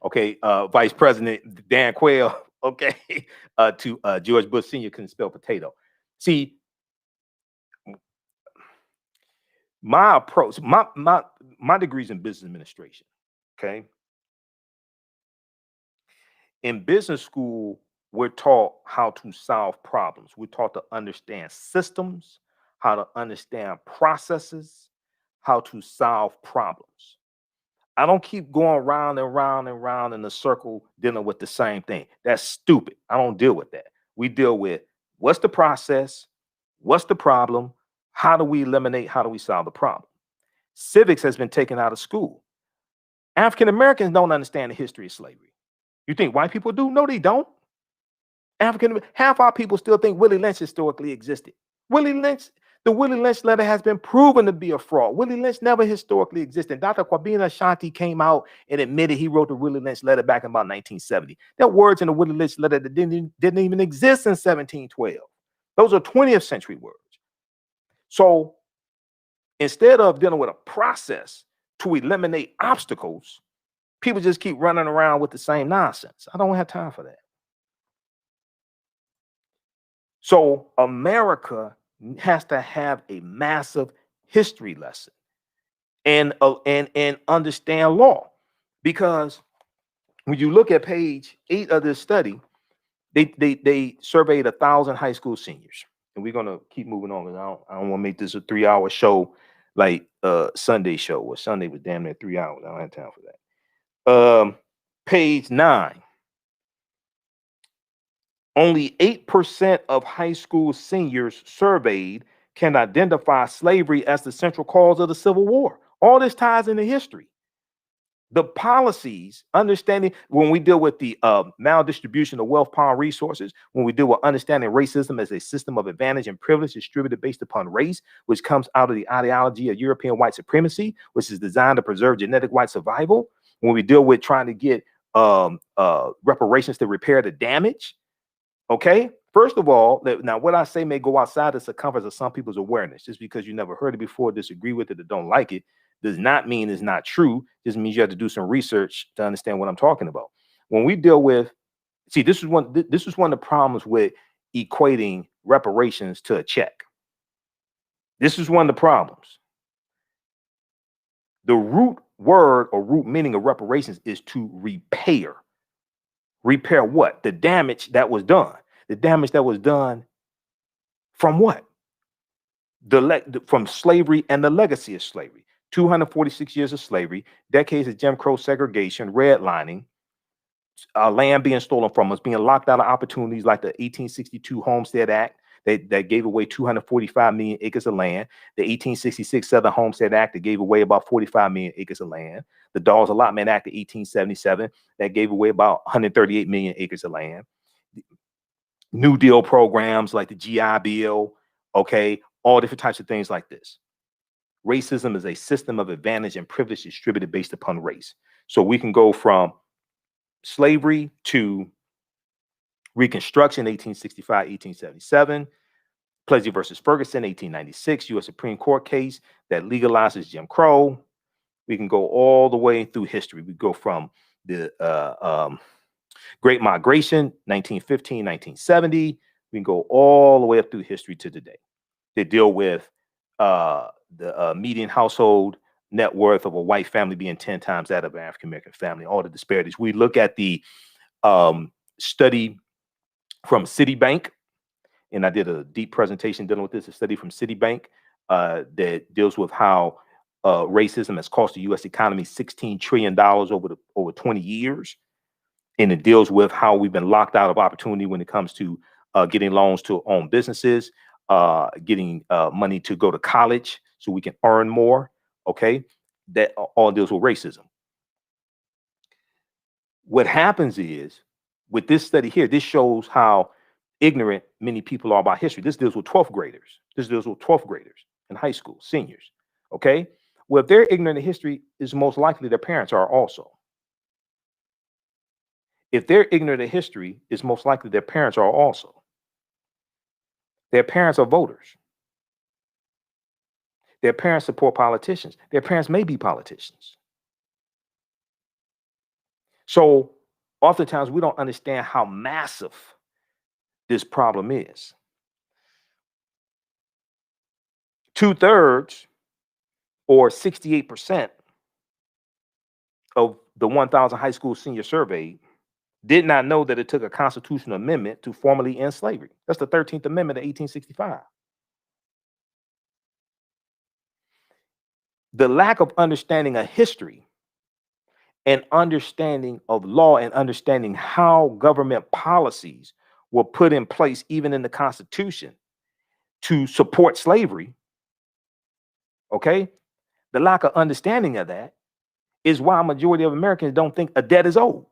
Okay, Vice President Dan Quayle, okay, to George Bush Sr. couldn't spell potato. See, my approach, my degree's in business administration. Okay. In business school, we're taught how to solve problems. We're taught to understand systems, how to understand processes, how to solve problems. I don't keep going round and round and round in a circle dealing with the same thing. That's stupid. I don't deal with that. We deal with what's the process, what's the problem, how do we eliminate, how do we solve the problem? Civics has been taken out of school. African Americans don't understand the history of slavery. You think white people do? No, they don't. Half our people still think Willie Lynch historically existed. The Willie Lynch letter has been proven to be a fraud. Willie Lynch never historically existed. Dr. Kwame Ashanti came out and admitted he wrote the Willie Lynch letter back in about 1970. There are words in the Willie Lynch letter that didn't even exist in 1712. Those are 20th century words. So instead of dealing with a process to eliminate obstacles, people just keep running around with the same nonsense. I don't have time for that. So America has to have a massive history lesson and understand law, because when you look at page 8 of this study, they surveyed 1,000 high school seniors, and we're gonna keep moving on because I don't want to make this a 3-hour show like Sunday show, where Sunday was damn near 3 hours. I don't have time for that. Page 9. Only 8% of high school seniors surveyed can identify slavery as the central cause of the Civil War. All this ties into history. The policies, understanding when we deal with the maldistribution of wealth, power, and resources, when we deal with understanding racism as a system of advantage and privilege distributed based upon race, which comes out of the ideology of European white supremacy, which is designed to preserve genetic white survival, when we deal with trying to get reparations to repair the damage. Okay, first of all, now what I say may go outside the circumference of some people's awareness. Just because you never heard it before, disagree with it, or don't like it, does not mean it's not true. Just means you have to do some research to understand what I'm talking about. When we deal with, see, this is one of the problems with equating reparations to a check. This is one of the problems. The root word or root meaning of reparations is to repair. Repair what? The damage that was done. The damage that was done from what? From slavery and the legacy of slavery. 246 years of slavery, decades of Jim Crow segregation, redlining, land being stolen from us, being locked out of opportunities like the 1862 Homestead Act that gave away 245 million acres of land, the 1866 Southern Homestead Act that gave away about 45 million acres of land, the Dawes Allotment Act of 1877 that gave away about 138 million acres of land, New Deal programs like the GI Bill, okay, all different types of things like this. Racism is a system of advantage and privilege distributed based upon race. So we can go from slavery to Reconstruction, 1865, 1877, Plessy versus Ferguson, 1896, U.S. Supreme Court case that legalizes Jim Crow. We can go all the way through history. We go from the Great Migration, 1915, 1970. We can go all the way up through history to today. They deal with the median household net worth of a white family being 10 times that of an African-American family, all the disparities. We look at the study from Citibank, and I did a deep presentation dealing with this, a study from Citibank that deals with how racism has cost the U.S. economy $16 trillion over 20 years. And it deals with how we've been locked out of opportunity when it comes to getting loans to own businesses, getting money to go to college so we can earn more. Okay, that all deals with racism. What happens is, with this study here, this shows how ignorant many people are about history. This deals with 12th graders. This deals with 12th graders in high school, seniors. Okay, well, if they're ignorant of history, it's most likely their parents are also. If they're ignorant of history, it's most likely their parents are also. Their parents are voters. Their parents support politicians. Their parents may be politicians. So oftentimes we don't understand how massive this problem is. 2/3 or 68% of the 1,000 high school seniors surveyed did not know that it took a constitutional amendment to formally end slavery. That's the 13th Amendment of 1865. The lack of understanding of history and understanding of law and understanding how government policies were put in place, even in the Constitution, to support slavery, okay? The lack of understanding of that is why a majority of Americans don't think a debt is owed.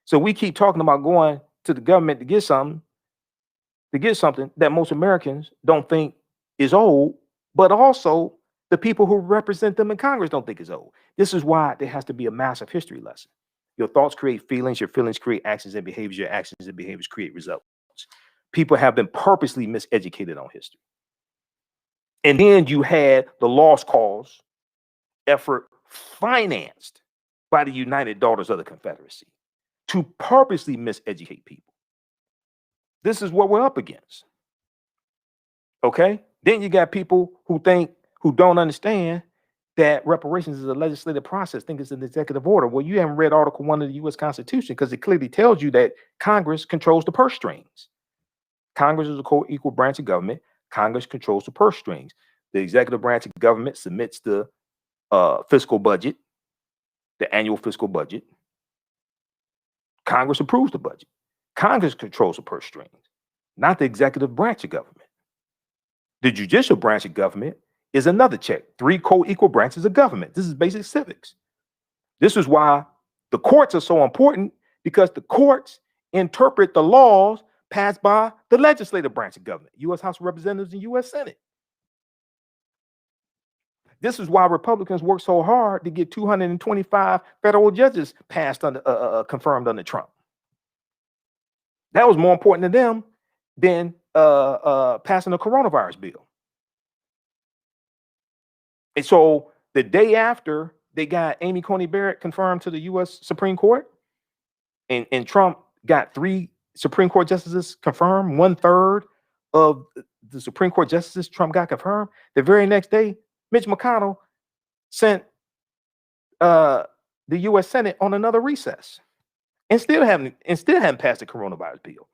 So we keep talking about going to the government to get something that most Americans don't think is owed, but also the people who represent them in Congress don't think is owed. This is why there has to be a massive history lesson. Your thoughts create feelings, your feelings create actions and behaviors, your actions and behaviors create results. People have been purposely miseducated on history. And then you had the lost cause effort financed by the United Daughters of the Confederacy to purposely miseducate people. This is what we're up against. Okay? Then you got people who don't understand that reparations is a legislative process, think it's an executive order. Well, you haven't read Article 1 of the U.S. Constitution because it clearly tells you that Congress controls the purse strings. Congress is a co-equal branch of government. Congress controls the purse strings. The executive branch of government submits the fiscal budget, the annual fiscal budget. Congress approves the budget. Congress controls the purse strings, not the executive branch of government. The judicial branch of government is another check. 3 co-equal branches of government. This is basic civics. This is why the courts are so important, because the courts interpret the laws passed by the legislative branch of government, U.S. House of Representatives and U.S. Senate. This is why Republicans work so hard to get 225 federal judges passed confirmed under Trump. That was more important to them than passing the coronavirus bill. And so the day after they got Amy Coney Barrett confirmed to the U.S. Supreme Court, and Trump got 3 Supreme Court justices confirmed, 1/3 of the Supreme Court justices Trump got confirmed, the very next day, Mitch McConnell sent the U.S. Senate on another recess, and still haven't passed the coronavirus bill.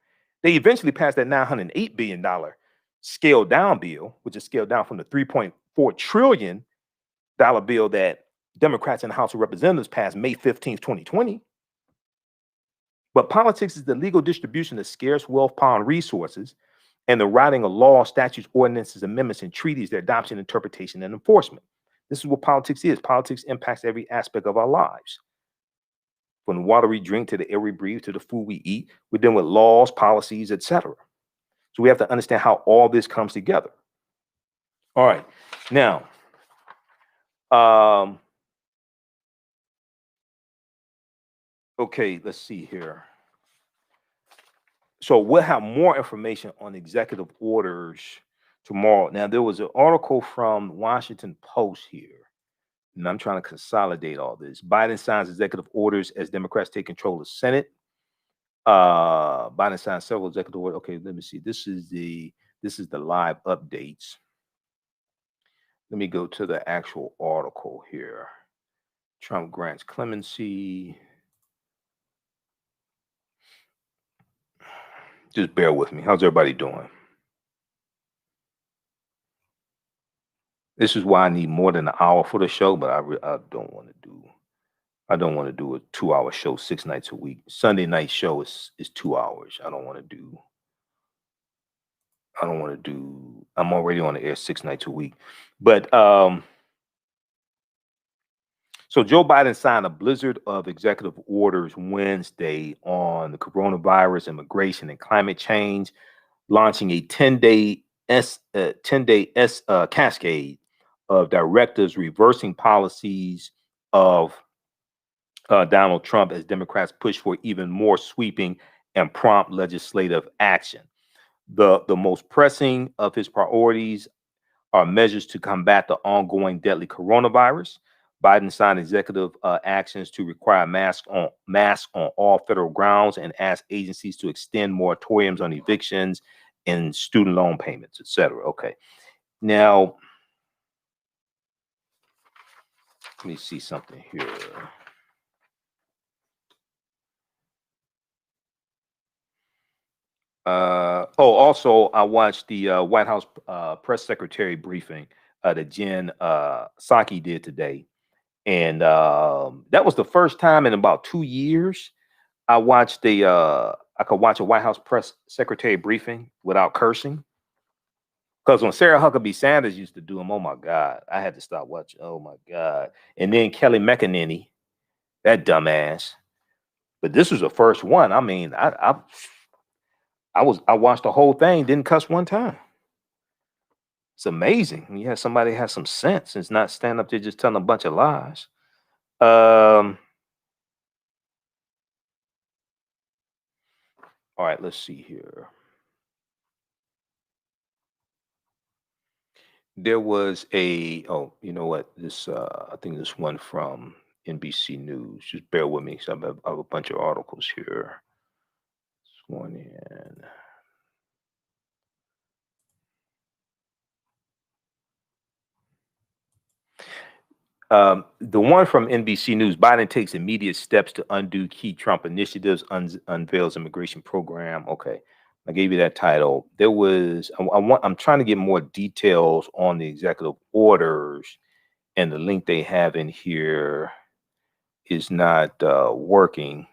They eventually passed that $908 billion scaled down bill, which is scaled down from the $3.4 trillion bill that Democrats in the House of Representatives passed May 15th, 2020. But politics is the legal distribution of scarce wealth, power, and resources, and the writing of laws, statutes, ordinances, amendments, and treaties, their adoption, interpretation, and enforcement. This is what politics is. Politics impacts every aspect of our lives. From the water we drink to the air we breathe to the food we eat, we're dealing with laws, policies, etc. So we have to understand how all this comes together. All right. Now, okay, let's see here. So we'll have more information on executive orders tomorrow. Now, there was an article from Washington Post here, and I'm trying to consolidate all this. Biden signs executive orders as Democrats take control of the Senate. Biden signs several executive orders. Okay, let me see. This is the live updates. Let me go to the actual article here. Trump grants clemency. Just bear with me. How's everybody doing? This is why I need more than an hour for the show, but I don't want to do. I don't want to do a 2-hour show 6 nights a week. Sunday night show is 2 hours. I don't want to do. I'm already on the air 6 nights a week, but so Joe Biden signed a blizzard of executive orders Wednesday on the coronavirus, immigration, and climate change, launching a 10-day cascade of directives reversing policies of Donald Trump as Democrats push for even more sweeping and prompt legislative action. The most pressing of his priorities are measures to combat the ongoing deadly coronavirus. Biden signed executive actions to require masks on all federal grounds and asked agencies to extend moratoriums on evictions and student loan payments, etc. Okay. Now, let me see something here. Also, I watched the White House press secretary briefing that Jen Psaki did today. And that was the first time in about 2 years I could watch a White House press secretary briefing without cursing. Because when Sarah Huckabee Sanders used to do them, oh my God, I had to stop watching. Oh my God. And then Kelly McEnany, that dumbass. But this was the first one. I mean, I watched the whole thing, didn't cuss one time. It's amazing when you have somebody who has some sense and it's not stand up there just telling a bunch of lies. All right, let's see here. There was you know what? This I think this one from NBC News. Just bear with me. So I have a bunch of articles here. This one in. The one from NBC News, Biden takes immediate steps to undo key Trump initiatives, unveils immigration program. Okay, I gave you that title. There was, I'm trying to get more details on the executive orders, and the link they have in here is not working.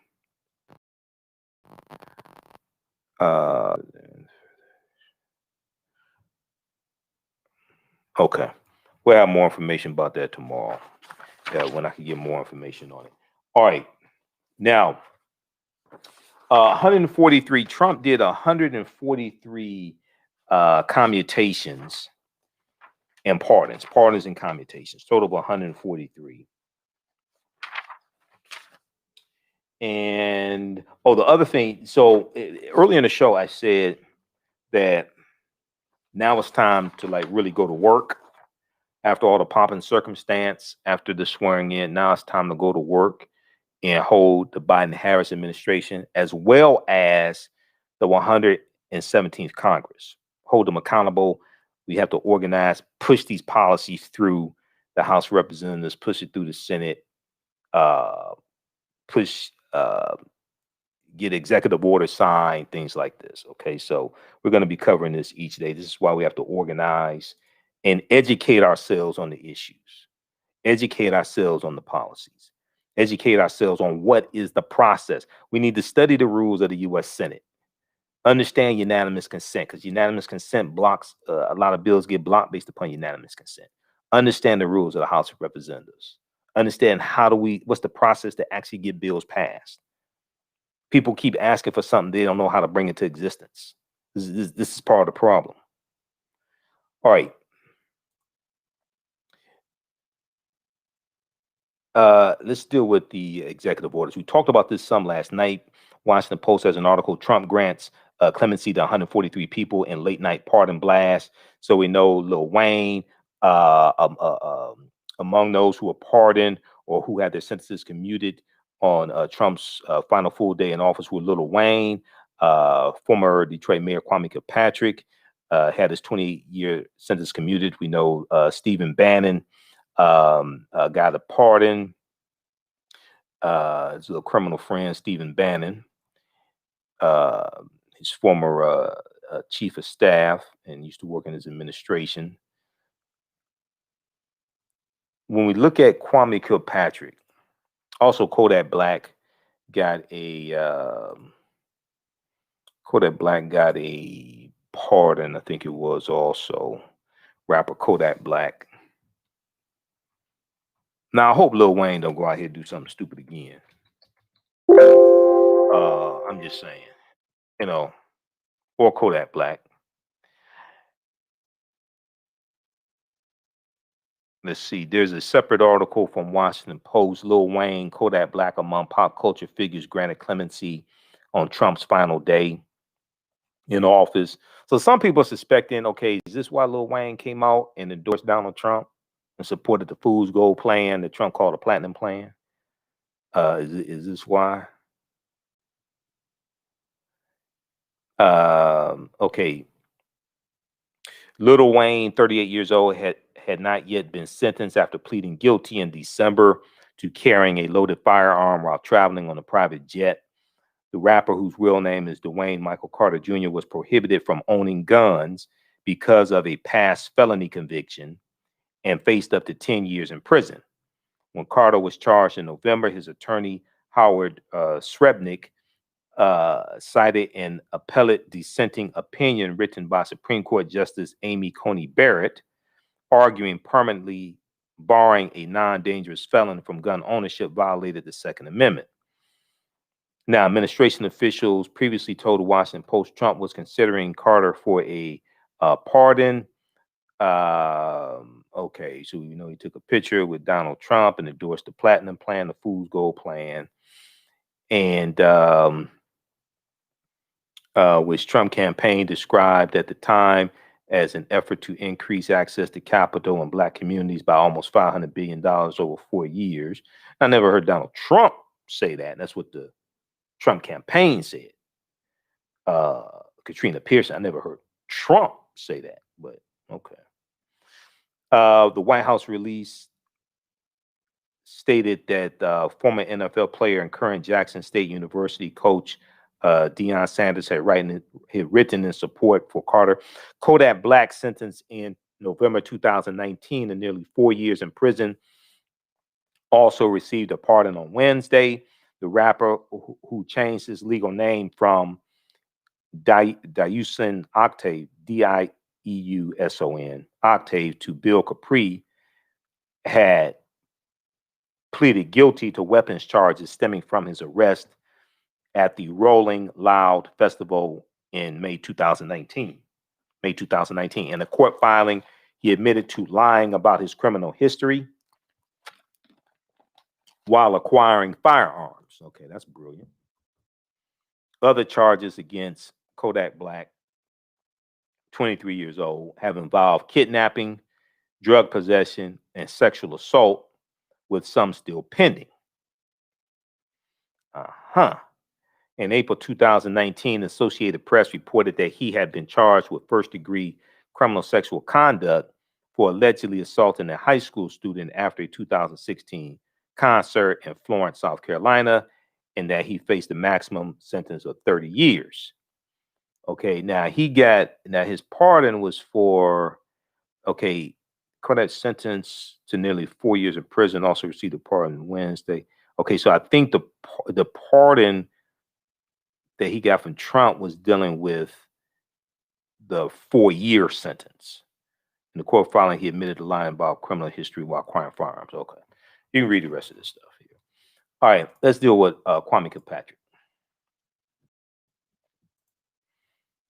Okay, we'll have more information about that tomorrow. When I can get more information on it. All right, now 143. Trump did 143 commutations and pardons and commutations, total of 143. And the other thing. So early in the show, I said that now it's time to like really go to work. After all the pomp and circumstance, after the swearing in, now it's time to go to work and hold the Biden-Harris administration as well as the 117th Congress. Hold them accountable. We have to organize, push these policies through the House of Representatives, push it through the Senate, get executive orders signed, things like this. Okay, so we're going to be covering this each day. This is why we have to organize and educate ourselves on the issues, educate ourselves on the policies, educate ourselves on what is the process. We need to study the rules of the U.S. Senate, understand unanimous consent, because unanimous consent blocks, a lot of bills get blocked based upon unanimous consent. Understand the rules of the House of Representatives. Understand what's the process to actually get bills passed. People keep asking for something, they don't know how to bring it to existence. This is part of the problem. All right. Let's deal with the executive orders. We talked about this some last night. Washington Post has an article, Trump grants clemency to 143 people in late night pardon blast. So we know Lil Wayne, among those who were pardoned or who had their sentences commuted on Trump's final full day in office were Lil Wayne, former Detroit Mayor Kwame Kilpatrick had his 20-year sentence commuted. We know Stephen Bannon got a pardon. His little criminal friend, Stephen Bannon. his former chief of staff and used to work in his administration. When we look at Kwame Kilpatrick, also Kodak Black got a pardon, I think it was also rapper Kodak Black. Now I hope Lil Wayne don't go out here and do something stupid again. I'm just saying, you know, or Kodak Black. Let's see. There's a separate article from Washington Post. Lil Wayne, Kodak Black among pop culture figures granted clemency on Trump's final day in office. So some people are suspecting, okay, is this why Lil Wayne came out and endorsed Donald Trump and supported the Fool's Gold plan that Trump called a platinum plan? Is this why? Okay. Lil Wayne, 38 years old, had not yet been sentenced after pleading guilty in December to carrying a loaded firearm while traveling on a private jet. The rapper, whose real name is Dwayne Michael Carter Jr., was prohibited from owning guns because of a past felony conviction and faced up to 10 years in prison. When Carter was charged in November, his attorney, Howard Srebnick, cited an appellate dissenting opinion written by Supreme Court Justice Amy Coney Barrett, arguing permanently barring a non-dangerous felon from gun ownership violated the Second Amendment. Now, administration officials previously told the Washington Post Trump was considering Carter for a pardon. Okay, so you know he took a picture with Donald Trump and endorsed the platinum plan, the Fool's Gold plan, and which Trump campaign described at the time as an effort to increase access to capital in Black communities by almost $500 billion over 4 years. I never heard Donald Trump say that. That's what the Trump campaign said. Katrina Pearson, I never heard Trump say that, but okay. The White House release stated that former NFL player and current Jackson State University coach Deion Sanders had written in support for Carter. Kodak Black, sentenced in November 2019 to nearly 4 years in prison, also received a pardon on Wednesday. The rapper, who changed his legal name from Dieuson Octave, Dieuson Octave, to Bill Capri, had pleaded guilty to weapons charges stemming from his arrest at the Rolling Loud Festival in May 2019. In a court filing, he admitted to lying about his criminal history while acquiring firearms. Okay, that's brilliant. Other charges against Kodak Black, 23 years old, have involved kidnapping, drug possession, and sexual assault, with some still pending. In April 2019, Associated Press reported that he had been charged with first-degree criminal sexual conduct for allegedly assaulting a high school student after a 2016 concert in Florence, South Carolina, and that he faced a maximum sentence of 30 years. Okay, now his pardon was for, okay, Kodak sentenced to nearly 4 years in prison, also received a pardon Wednesday. Okay, so I think the pardon that he got from Trump was dealing with the 4-year sentence. In the court filing, he admitted to lying about criminal history while acquiring firearms. Okay, you can read the rest of this stuff here. All right, let's deal with Kwame Kilpatrick.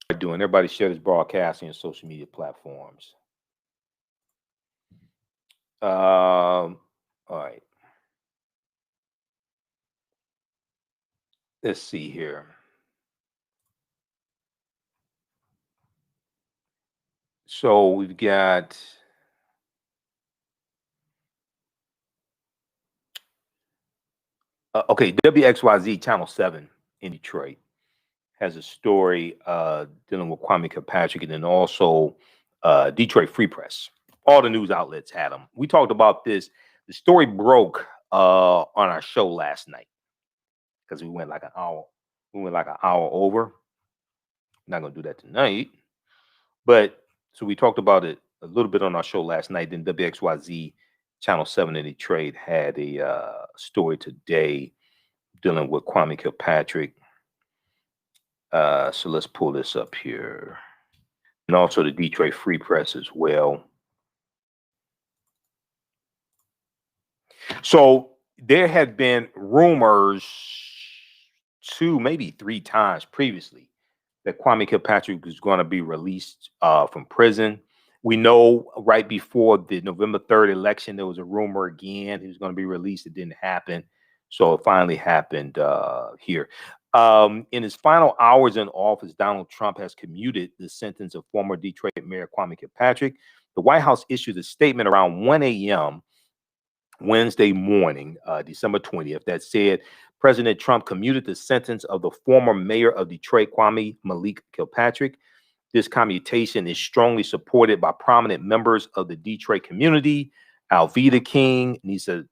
What are you doing? Everybody share this broadcast on your social media platforms. All right. Let's see here. So we've got okay, WXYZ Channel 7 in Detroit has a story dealing with Kwame Kilpatrick, and then also Detroit Free Press. All the news outlets had them. We talked about this. The story broke on our show last night because we went like an hour. We went like an hour over. Not going to do that tonight. But so we talked about it a little bit on our show last night. Then WXYZ Channel 7 in Detroit had a story today dealing with Kwame Kilpatrick. So let's pull this up here. And also the Detroit Free Press as well. So there had been rumors 2, maybe 3 times previously that Kwame Kilpatrick was going to be released from prison. We know right before the November 3rd election, there was a rumor again he was going to be released. It didn't happen. So it finally happened here. In his final hours in office, Donald Trump has commuted the sentence of former Detroit Mayor Kwame Kilpatrick. The White House issued a statement around 1 a.m. Wednesday morning, December 20th, that said President Trump commuted the sentence of the former mayor of Detroit, Kwame Malik Kilpatrick. This commutation is strongly supported by prominent members of the Detroit community, Alveda King, Nisa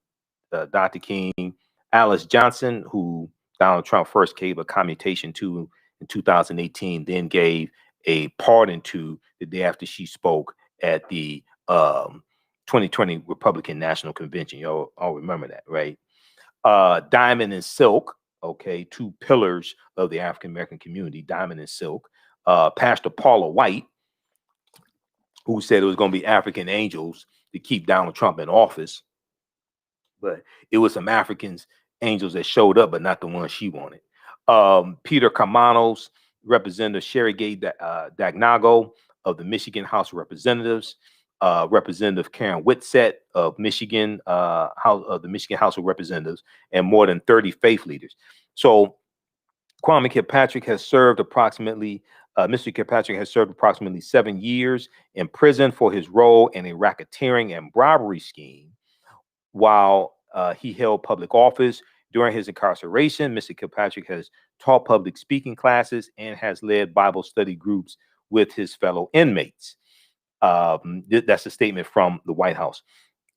Dr. King, Alice Johnson, who Donald Trump first gave a commutation to in 2018, then gave a pardon to the day after she spoke at the 2020 Republican National Convention. Y'all all remember that, right? Diamond and Silk, okay, 2 pillars of the African American community, Diamond and Silk. Pastor Paula White, who said it was going to be African angels to keep Donald Trump in office. But it was some Africans, angels that showed up, but not the ones she wanted. Peter Kamanos, Representative Sherry Gay Dagnago of the Michigan House of Representatives, Representative Karen Whitsett of Michigan, the Michigan House of Representatives, and more than 30 faith leaders. So Kwame Kilpatrick has served approximately, Mr. Kilpatrick has served approximately 7 years in prison for his role in a racketeering and bribery scheme. While he held public office during his incarceration, Mr. Kilpatrick has taught public speaking classes and has led Bible study groups with his fellow inmates. That's a statement from the White House,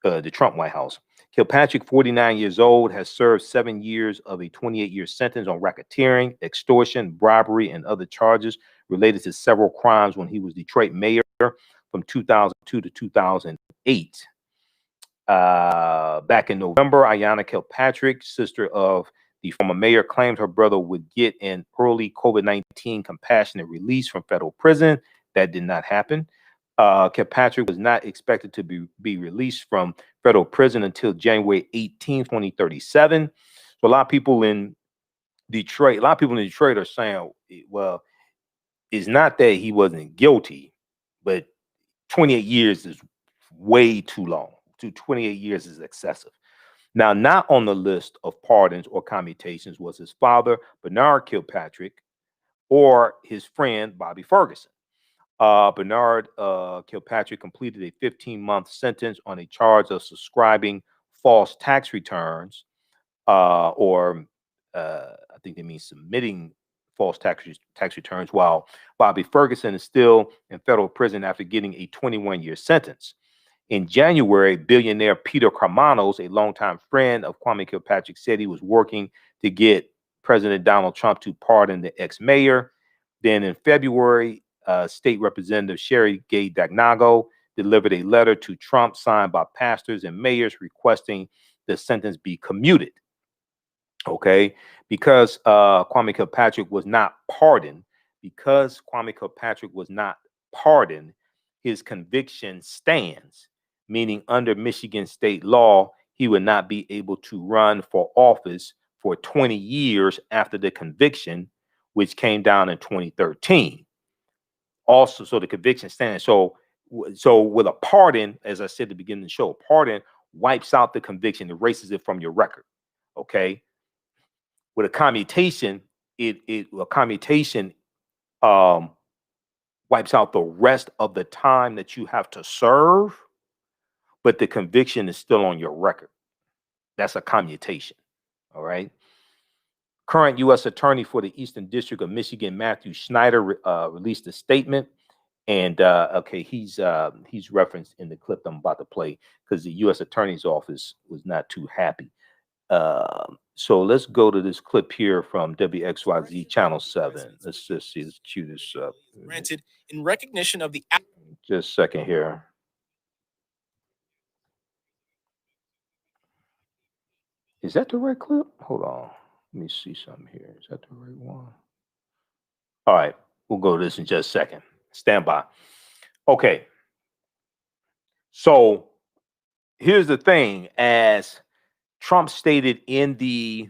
the Trump White House. Kilpatrick, 49 years old, has served 7 years of a 28-year sentence on racketeering, extortion, bribery, and other charges related to several crimes when he was Detroit mayor from 2002 to 2008. Back in November, Ayanna Kilpatrick, sister of the former mayor, claimed her brother would get an early COVID-19 compassionate release from federal prison. That did not happen. Kilpatrick was not expected to be released from federal prison until January 18, 2037. So a lot of people in Detroit are saying, well, it's not that he wasn't guilty, but 28 years is way too long. 28 years is excessive. Now, not on the list of pardons or commutations was his father, Bernard Kilpatrick, or his friend, Bobby Ferguson. Bernard Kilpatrick completed a 15-month sentence on a charge of subscribing false tax returns, or I think they mean submitting false tax returns, while Bobby Ferguson is still in federal prison after getting a 21-year sentence. In January, billionaire Peter Kamanos, a longtime friend of Kwame Kilpatrick, said he was working to get President Donald Trump to pardon the ex-mayor. Then in February, State Representative Sherry Gay Dagnago delivered a letter to Trump signed by pastors and mayors requesting the sentence be commuted. Okay, because Kwame Kilpatrick was not pardoned, his conviction stands, meaning under Michigan state law, he would not be able to run for office for 20 years after the conviction, which came down in 2013. Also, so the conviction stands. So with a pardon, as I said at the beginning of the show, a pardon wipes out the conviction, erases it from your record. Okay. With a commutation, a commutation wipes out the rest of the time that you have to serve, but the conviction is still on your record. That's a commutation. All right. Current U.S. Attorney for the Eastern District of Michigan, Matthew Schneider, released a statement, and okay, he's referenced in the clip I'm about to play because the U.S. Attorney's office was not too happy. So let's go to this clip here from WXYZ Channel 7. Let's just see. Let's cue this up.
Granted, in recognition of the
Just a second here. Is that the right clip? Hold on. Let me see something here. Is that the right one? All right. We'll go to this in just a second. Stand by. Okay. So here's the thing. As Trump stated in the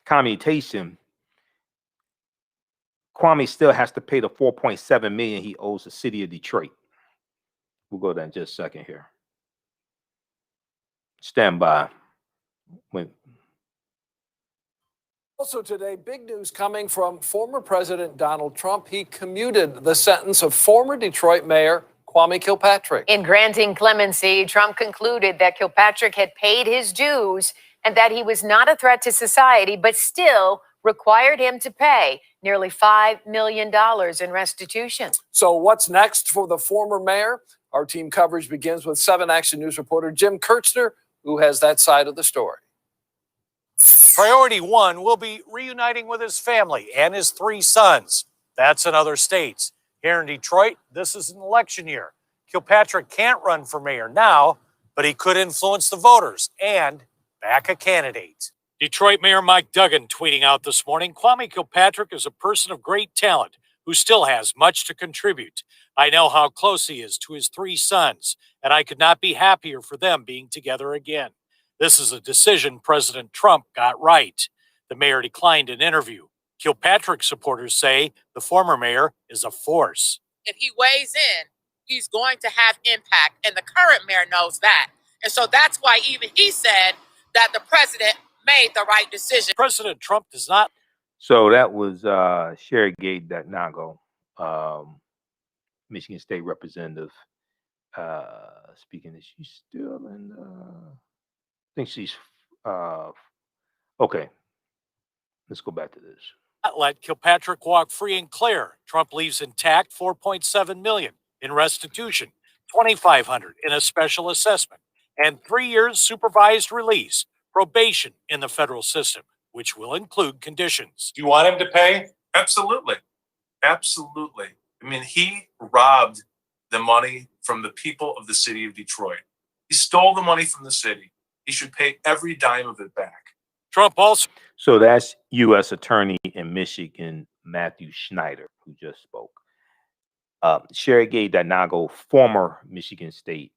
commutation, Kwame still has to pay the $4.7 million he owes the city of Detroit. We'll go there in just a second here. Stand by. Wait.
Also today, big news coming from former President Donald Trump. He commuted the sentence of former Detroit Mayor Kwame Kilpatrick.
In granting clemency, Trump concluded that Kilpatrick had paid his dues and that he was not a threat to society, but still required him to pay nearly $5 million in restitution.
So what's next for the former mayor? Our team coverage begins with 7 Action News reporter Jim Kirchner, who has that side of the story.
Priority 1 will be reuniting with his family and his 3 sons. That's in other states. Here in Detroit, this is an election year. Kilpatrick can't run for mayor now, but he could influence the voters and back a candidate. Detroit Mayor Mike Duggan tweeting out this morning, Kwame Kilpatrick is a person of great talent who still has much to contribute. I know how close he is to his 3 sons, and I could not be happier for them being together again. This is a decision President Trump got right. The mayor declined an interview. Kilpatrick supporters say the former mayor is a force.
If he weighs in, he's going to have impact, and the current mayor knows that. And so that's why even he said that the president made the right decision.
President Trump does not.
So that was Sherry Gate Nago, Michigan State Representative. Speaking, is she still in? I think she's okay. Let's go back to this.
Let Kilpatrick walk free and clear. Trump leaves intact $4.7 million in restitution, $2,500 in a special assessment, and 3 years supervised release, probation in the federal system, which will include conditions.
Do you want him to pay? Absolutely. Absolutely. I mean, he robbed the money from the people of the city of Detroit. He stole the money from the city. He should pay every dime of it back.
Trump also.
So that's U.S. Attorney in Michigan, Matthew Schneider, who just spoke. Sherry Gay Danago, former Michigan State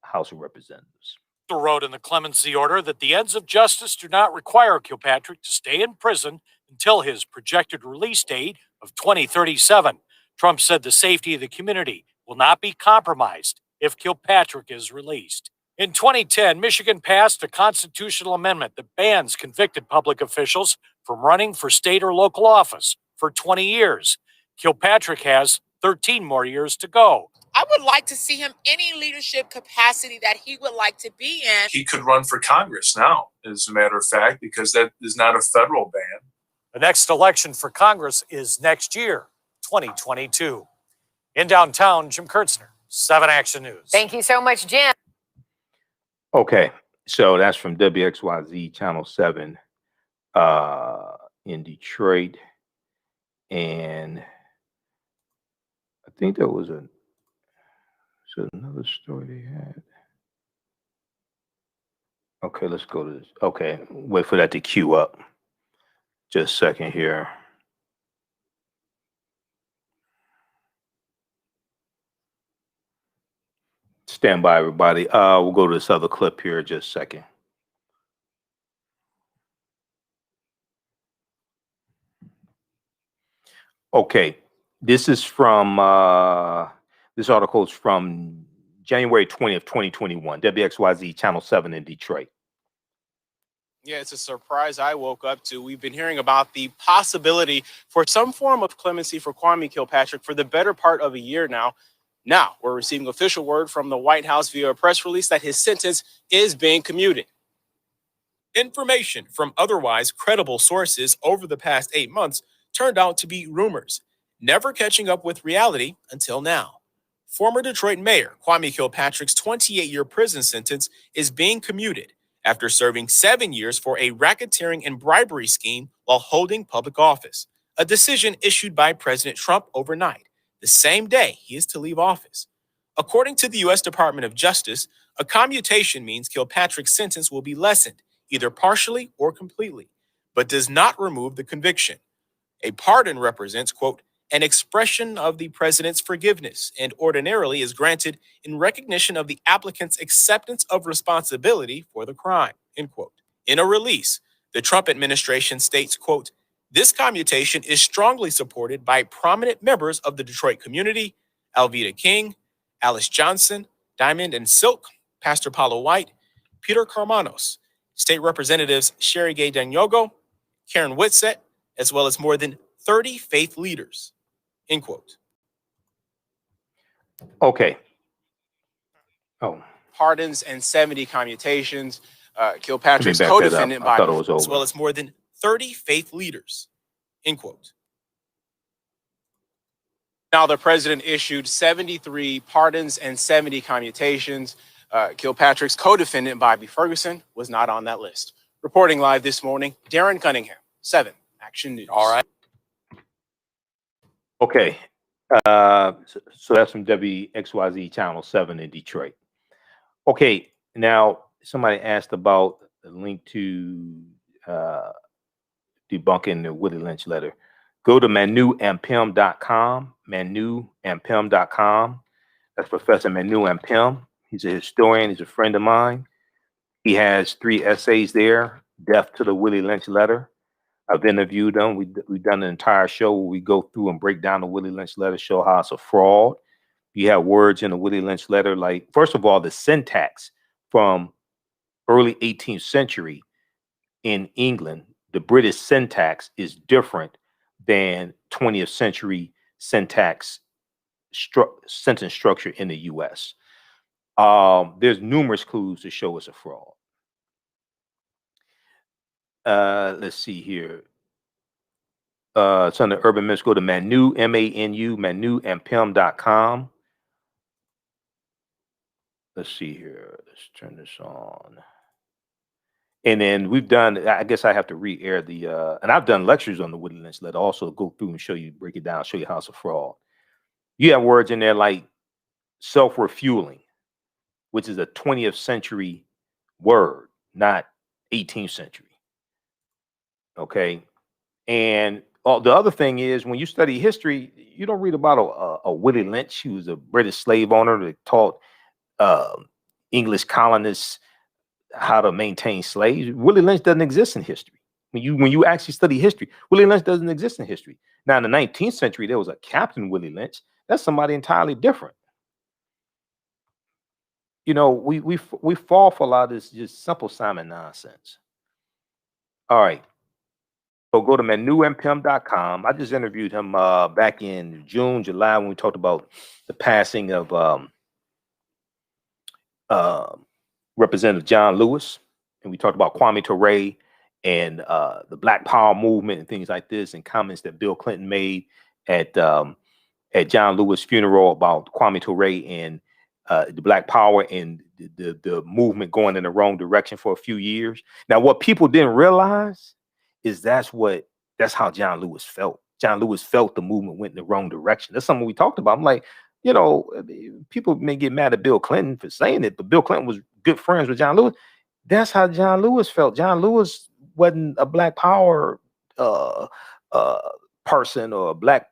House of Representatives.
Wrote in the clemency order that the ends of justice do not require Kilpatrick to stay in prison until his projected release date of 2037. Trump said the safety of the community will not be compromised if Kilpatrick is released. In 2010, Michigan passed a constitutional amendment that bans convicted public officials from running for state or local office for 20 years. Kilpatrick has 13 more years to go.
I would like to see him any leadership capacity that he would like to be in.
He could run for Congress now, as a matter of fact, because that is not a federal ban.
The next election for Congress is next year, 2022. In downtown, Jim Kirchner, 7 Action News.
Thank you so much, Jim.
Okay, so that's from WXYZ Channel 7 in Detroit. And I think there was another story they had. Okay, let's go to this. Okay, wait for that to queue up. Just a second here. Stand by, everybody. We'll go to this other clip here in just a second. Okay, this is from this article is from January 20th, 2021, WXYZ Channel 7 in Detroit.
Yeah, it's a surprise I woke up to. We've been hearing about the possibility for some form of clemency for Kwame Kilpatrick for the better part of a year now. Now, we're receiving official word from the White House via a press release that his sentence is being commuted. Information from otherwise credible sources over the past 8 months turned out to be rumors, never catching up with reality until now. Former Detroit Mayor Kwame Kilpatrick's 28-year prison sentence is being commuted after serving 7 years for a racketeering and bribery scheme while holding public office, a decision issued by President Trump overnight, the same day he is to leave office. According to the U.S. Department of Justice, a commutation means Kilpatrick's sentence will be lessened, either partially or completely, but does not remove the conviction. A pardon represents, quote, an expression of the president's forgiveness and ordinarily is granted in recognition of the applicant's acceptance of responsibility for the crime, end quote. In a release, the Trump administration states, quote, this commutation is strongly supported by prominent members of the Detroit community, Alveda King, Alice Johnson, Diamond and Silk, Pastor Paulo White, Peter Carmanos, State Representatives Sherry Gay Danyogo, Karen Whitsett, as well as more than 30 faith leaders, end quote.
Okay. Oh.
Pardons and 70 commutations. Kilpatrick's co-defendant body, as well as more than 30 faith leaders, end quote. Now, the president issued 73 pardons and 70 commutations. Kilpatrick's co-defendant, Bobby Ferguson, was not on that list. Reporting live this morning, Darren Cunningham, 7 Action News.
All right.
Okay. So that's from WXYZ Channel 7 in Detroit. Okay. Now, somebody asked about the link to debunking the Willie Lynch letter. Go to manuandpim.com, manuandpim.com. That's Professor Manu Ampim. He's a historian. He's a friend of mine. He has 3 essays there, Death to the Willie Lynch letter. I've interviewed them. We've done an entire show where we go through and break down the Willie Lynch letter, show how it's a fraud. You have words in the Willie Lynch letter like, first of all, the syntax from early 18th century in England, the British syntax is different than 20th century syntax sentence structure in the U.S. There's numerous clues to show it's a fraud. Let's see here. It's on the Urban Myths. Go to Manu, M-A-N-U, manuandpim.com. Let's see here. Let's turn this on. And then we've done, I guess I have to re-air the, and I've done lectures on the Willie Lynch letter, also go through and show you, break it down, show you how it's a fraud. You have words in there like self-refueling, which is a 20th century word, not 18th century. Okay. And the other thing is, when you study history, you don't read about a Willie Lynch, who was a British slave owner that taught English colonists how to maintain slaves. Willie Lynch doesn't exist in history. When you actually study history, Willie Lynch doesn't exist in history. Now, in the 19th century, there was a Captain Willie Lynch. That's somebody entirely different. You know, we fall for a lot of this just simple Simon nonsense. All right. So go to manuandpim.com. I just interviewed him back in June, July, when we talked about the passing of Representative John Lewis, and we talked about Kwame Ture and the Black Power movement and things like this, and comments that Bill Clinton made at John Lewis' funeral about Kwame Ture and the Black Power and the movement going in the wrong direction for a few years. Now, what people didn't realize is that's how John Lewis felt. John Lewis felt the movement went in the wrong direction. That's something we talked about. I'm like, you know, people may get mad at Bill Clinton for saying it, but Bill Clinton was good friends with John Lewis. That's how John Lewis felt. John Lewis wasn't a Black Power person or a black.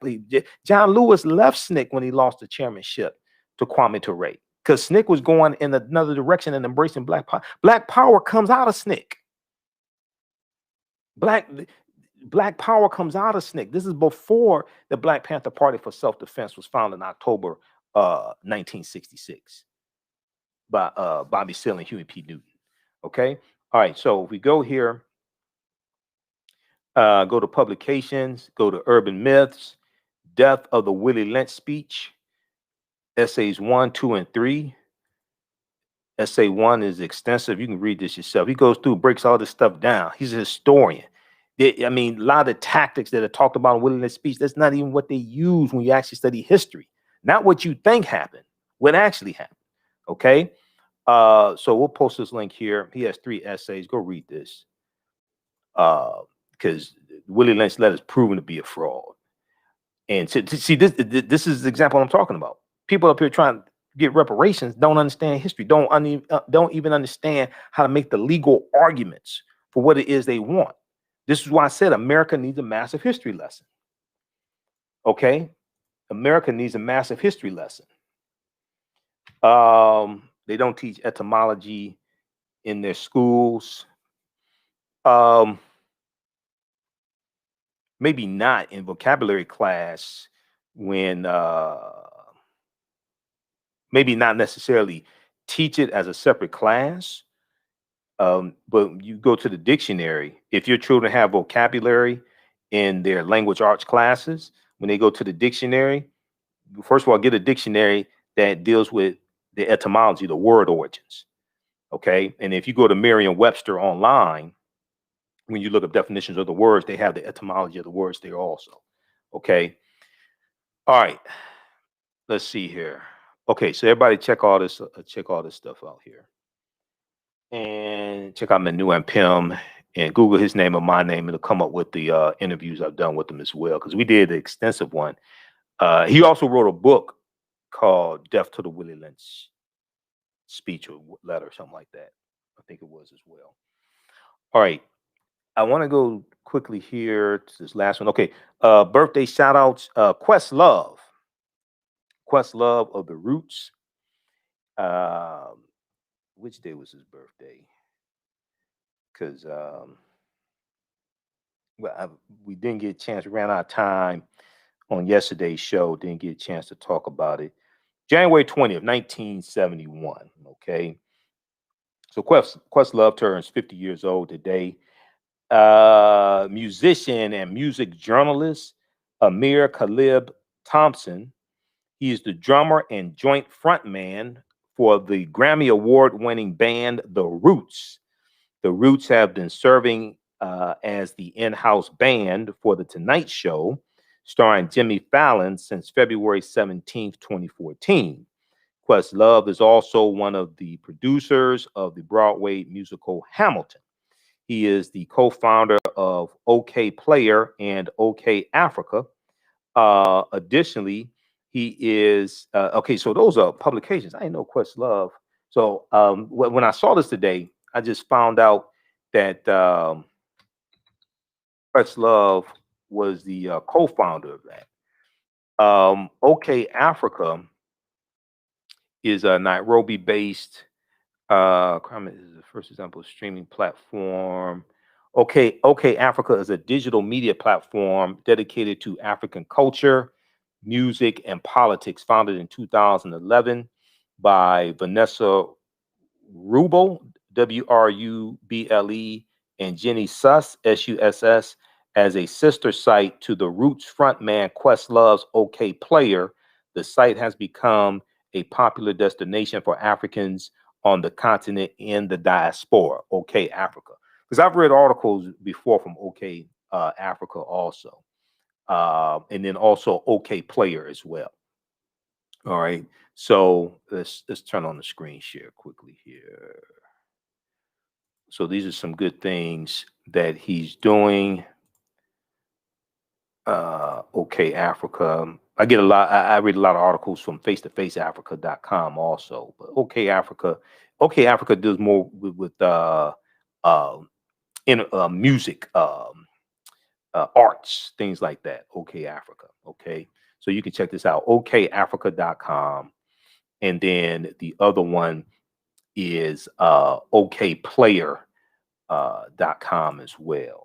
John Lewis left SNCC when he lost the chairmanship to Kwame Ture, because SNCC was going in another direction and embracing Black Power. Black Power comes out of SNCC. Black Power comes out of SNCC. This is before the Black Panther Party for Self-Defense was founded in October 1966 by Bobby Seale and Huey P. Newton. Okay. All right. So if we go here, go to publications, go to Urban Myths, Death of the Willie Lynch Speech, essays 1, 2, and 3. Essay 1 is extensive. You can read this yourself. He goes through, breaks all this stuff down. He's a historian. I mean, a lot of the tactics that are talked about in Willie Lynch's speech, that's not even what they use when you actually study history. Not what you think happened. what actually happened. Okay. So we'll post this link here. He has 3 essays. Go read this. Because Willie Lynch letter is proven to be a fraud. And to see this is the example I'm talking about. People up here trying to get reparations don't understand history, don't even understand how to make the legal arguments for what it is they want. This is why I said America needs a massive history lesson. Okay, America needs a massive history lesson. They don't teach etymology in their schools. Maybe not in vocabulary class when maybe not necessarily teach it as a separate class. But you go to the dictionary. If your children have vocabulary in their language arts classes, when they go to the dictionary, first of all, get a dictionary that deals with the etymology, the word origins. Okay. And if you go to Merriam-Webster online, when you look up definitions of the words, they have the etymology of the words there also. Okay. All right. Let's see here. Okay. So everybody check all this stuff out here. And check out Manu and Pim and Google his name or my name. It'll come up with the interviews I've done with him as well, because we did an extensive one. He also wrote a book called Death to the Willie Lynch Speech or Letter, or something like that. I think it was as well. All right. I want to go quickly here to this last one. Okay. Birthday shout outs. Questlove of the Roots. Which day was his birthday? Because we didn't get a chance. We ran out of time on yesterday's show. Didn't get a chance to talk about it. January 20th, 1971. Okay. So Questlove turns 50 years old today. Musician and music journalist Amir Khalib Thompson. He is the drummer and joint frontman for the Grammy Award-winning band The Roots. The Roots have been serving as the in-house band for The Tonight Show, starring Jimmy Fallon since February 17th, 2014. Questlove is also one of the producers of the Broadway musical Hamilton. He is the co-founder of OK Player and OK Africa. Additionally, he is okay. So those are publications. I didn't know Questlove. So when I saw this today, I just found out that Questlove was the co-founder of that. OK Africa is a Nairobi-based. Crime is the first example of streaming platform. OK Africa is a digital media platform dedicated to African culture, music, and politics, founded in 2011 by Vanessa Ruble, Wuble, and Jenny Suss, Suss, as a sister site to the Roots frontman Questlove's OK Player. The site has become a popular destination for Africans on the continent and the diaspora, OK Africa. Because I've read articles before from OK Africa also. And then also OK Player as well. All right. So let's turn on the screen share quickly here. So these are some good things that he's doing. OK Africa. I get a lot. I read a lot of articles from face-to-faceafrica.com also. But OK Africa does more with music, arts, things like that. OK Africa. Okay. So you can check this out, okafrica.com. And then the other one is okplayer.com as well.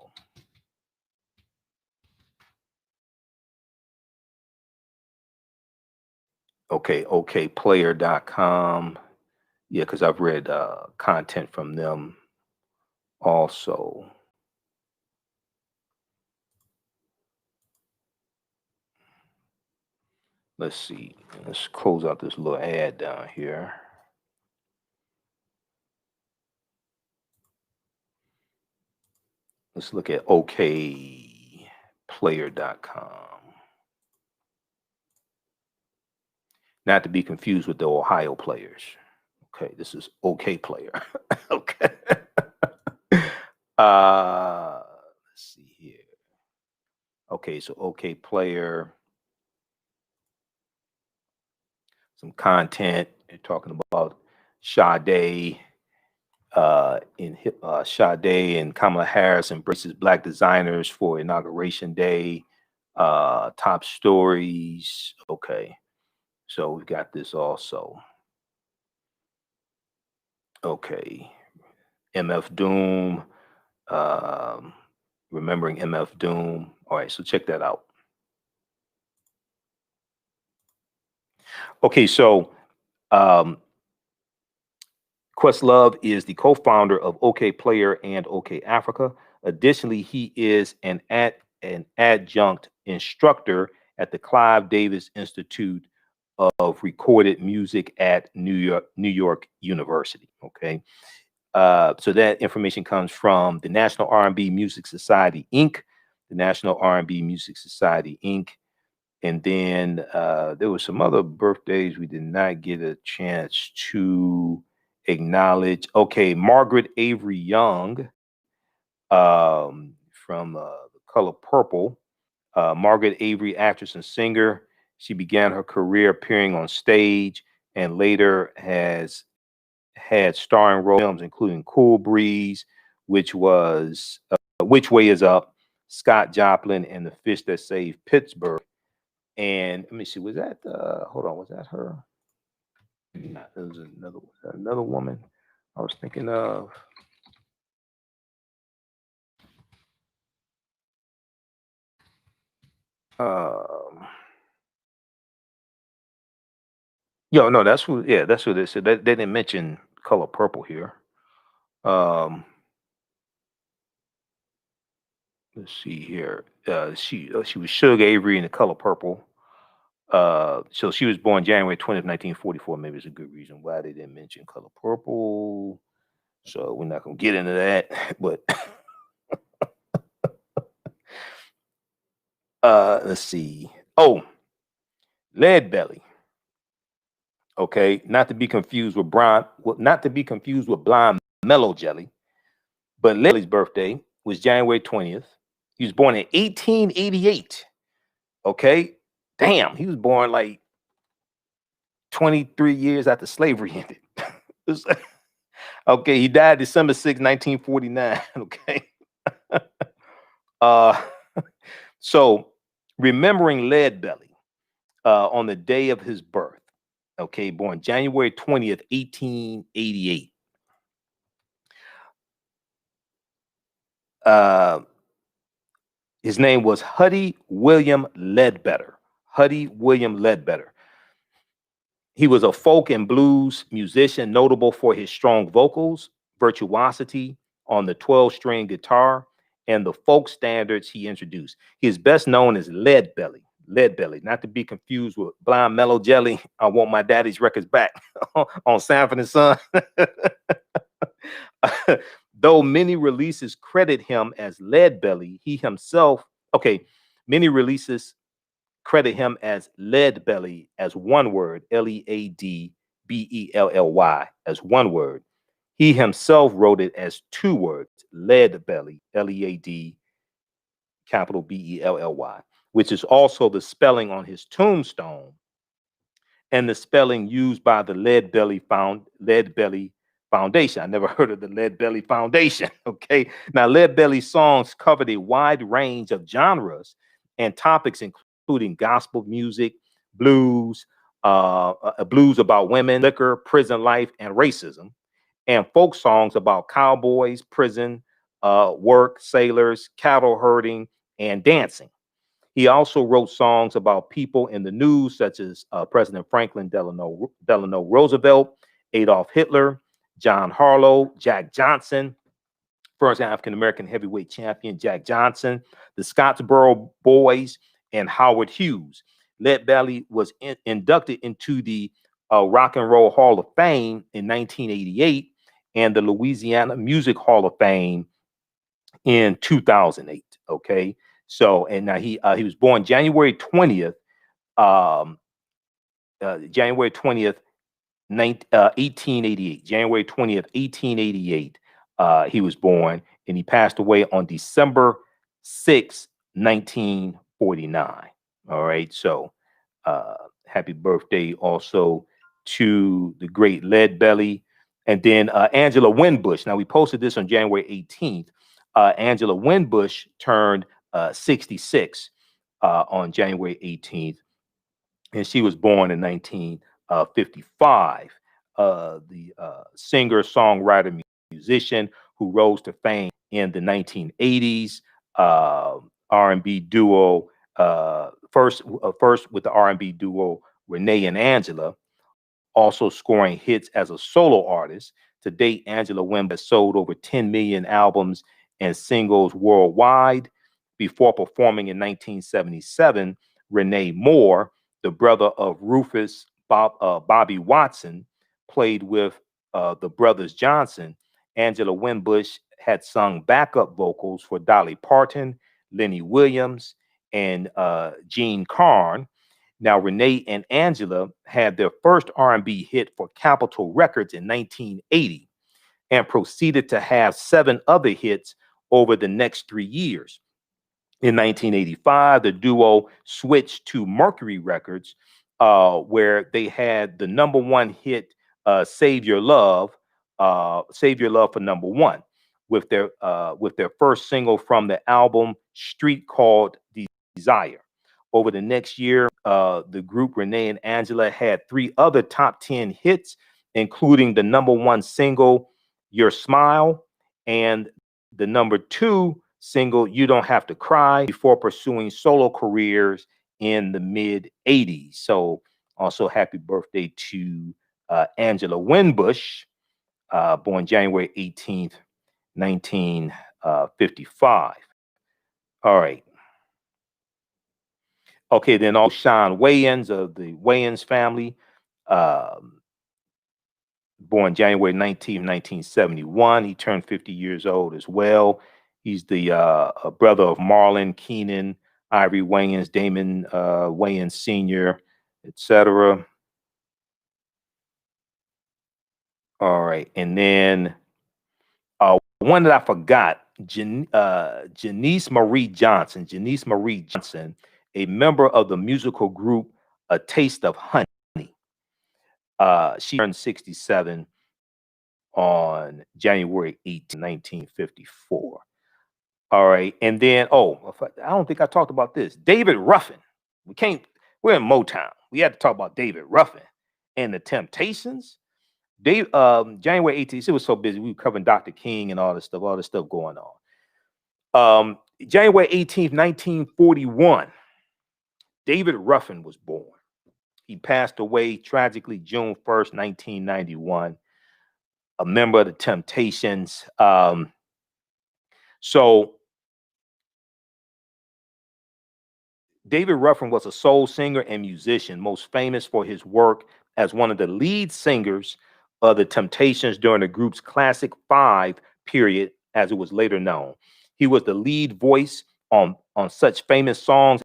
Okay, okplayer.com. Yeah, because I've read content from them also. Let's see. Let's close out this little ad down here. Let's look at okplayer.com. Not to be confused with the Ohio players. Okay, this is OK Player. Okay. Let's see here. Okay, so OK Player. Some content. You're talking about Sade. Sade and Kamala Harris embraces Black designers for Inauguration Day. Top stories. Okay, so we've got this also. Okay, MF Doom. Remembering MF Doom. All right, so check that out. Okay, so Questlove is the co-founder of OK Player and OK Africa. Additionally, he is an adjunct instructor at the Clive Davis Institute of Recorded Music at New York University. Okay, so that information comes from the National R&B Music Society, Inc., the National R&B Music Society, Inc., and then there were some other birthdays we did not get a chance to acknowledge. Okay, Margaret Avery Young from The Color Purple. Margaret Avery, actress and singer. She began her career appearing on stage and later has had starring roles in films including Cool Breeze, which was Which Way Is Up, Scott Joplin, and The Fish That Saved Pittsburgh. And let me see, was that hold on, was that her? No, there was another woman I was thinking of. No, that's who. Yeah, that's who they said. They didn't mention Color Purple here. Let's see here. She was Suge Avery in The Color Purple. So she was born January 20th, 1944. Maybe it's a good reason why they didn't mention Color Purple. So we're not gonna get into that, but let's see. Oh, Lead Belly. Okay, not to be confused with Blind Mellow Jelly, but Lead Belly's birthday was January 20th. He was born in 1888. Okay, damn, he was born like 23 years after slavery ended. Okay, he died December 6, 1949. Okay. So remembering Lead Belly on the day of his birth. Okay, born January 20th, 1888. His name was Huddy William Ledbetter. Huddy William Ledbetter. He was a folk and blues musician notable for his strong vocals, virtuosity on the 12-string guitar, and the folk standards he introduced. He is best known as Lead Belly, not to be confused with Blind Mellow Jelly. I Want My Daddy's Records Back on Sanford and Son. Though many releases credit him as Lead Belly, he himself, many releases credit him as Lead Belly as one word, Leadbelly, as one word. He himself wrote it as two words, Lead Belly, Lead, capital Belly, which is also the spelling on his tombstone and the spelling used by the Lead Belly Foundation. I never heard of the Lead Belly Foundation. Okay, now Lead Belly songs covered a wide range of genres and topics, including gospel music, blues, blues about women, liquor, prison life, and racism, and folk songs about cowboys, prison, work, sailors, cattle herding, and dancing. He also wrote songs about people in the news, such as President Franklin Delano Roosevelt, Adolf Hitler, John Harlow, Jack Johnson, first African-American heavyweight champion Jack Johnson, the Scottsboro Boys, and Howard Hughes. Lead Belly was inducted into the Rock and Roll Hall of Fame in 1988 and the Louisiana Music Hall of Fame in 2008. Okay, so and now he was born January 20th. January 20th, 1888. January 20th, 1888, he was born, and he passed away on December 6th, 1949. All right, so happy birthday also to the great Lead Belly. And then Angela Winbush. Now, we posted this on January 18th. Angela Winbush turned 66 on January 18th, and she was born in 1955. The singer, songwriter, musician who rose to fame in the 1980s. R&B duo, first with the R&B duo Renee and Angela, also scoring hits as a solo artist. To date, Angela Wimb has sold over 10 million albums and singles worldwide. Before performing in 1977, Renee Moore, the brother of Rufus Bobby Watson, played with the brothers Johnson. Angela Winbush had sung backup vocals for Dolly Parton, Lenny Williams, and Gene Carn. Now, Renee and Angela had their first R&B hit for Capitol Records in 1980 and proceeded to have 7 other hits over the next 3 years. In 1985, the duo switched to Mercury Records, where they had the #1 hit, Save Your Love for #1, with their first single from the album, Street Called Desire. Over the next year, the group Renee and Angela had 3 other top 10 hits, including the #1 single, Your Smile, and the #2 single, You Don't Have to Cry, before pursuing solo careers in the mid-'80s. So also happy birthday to Angela Winbush, born January 18th, 1955. All right. Okay, then all Sean Wayans of the Wayans family, born January 19th, 1971. He turned 50 years old as well. He's the brother of Marlon, Keenan, Ivory Wayans, Damon Wayans Sr., etc. All right, and then one that I forgot, Janice Marie Johnson. Janice Marie Johnson, a member of the musical group A Taste of Honey. She turned 67 on January 18, 1954. All right, and then I don't think I talked about this. David Ruffin. We're in Motown. We had to talk about David Ruffin and the Temptations. January 18th, it was so busy. We were covering Dr. King and all this stuff going on. January 18th, 1941, David Ruffin was born. He passed away tragically June 1st, 1991, a member of the Temptations. So David Ruffin was a soul singer and musician, most famous for his work as one of the lead singers of the Temptations during the group's Classic 5 period, as it was later known. He was the lead voice on such famous songs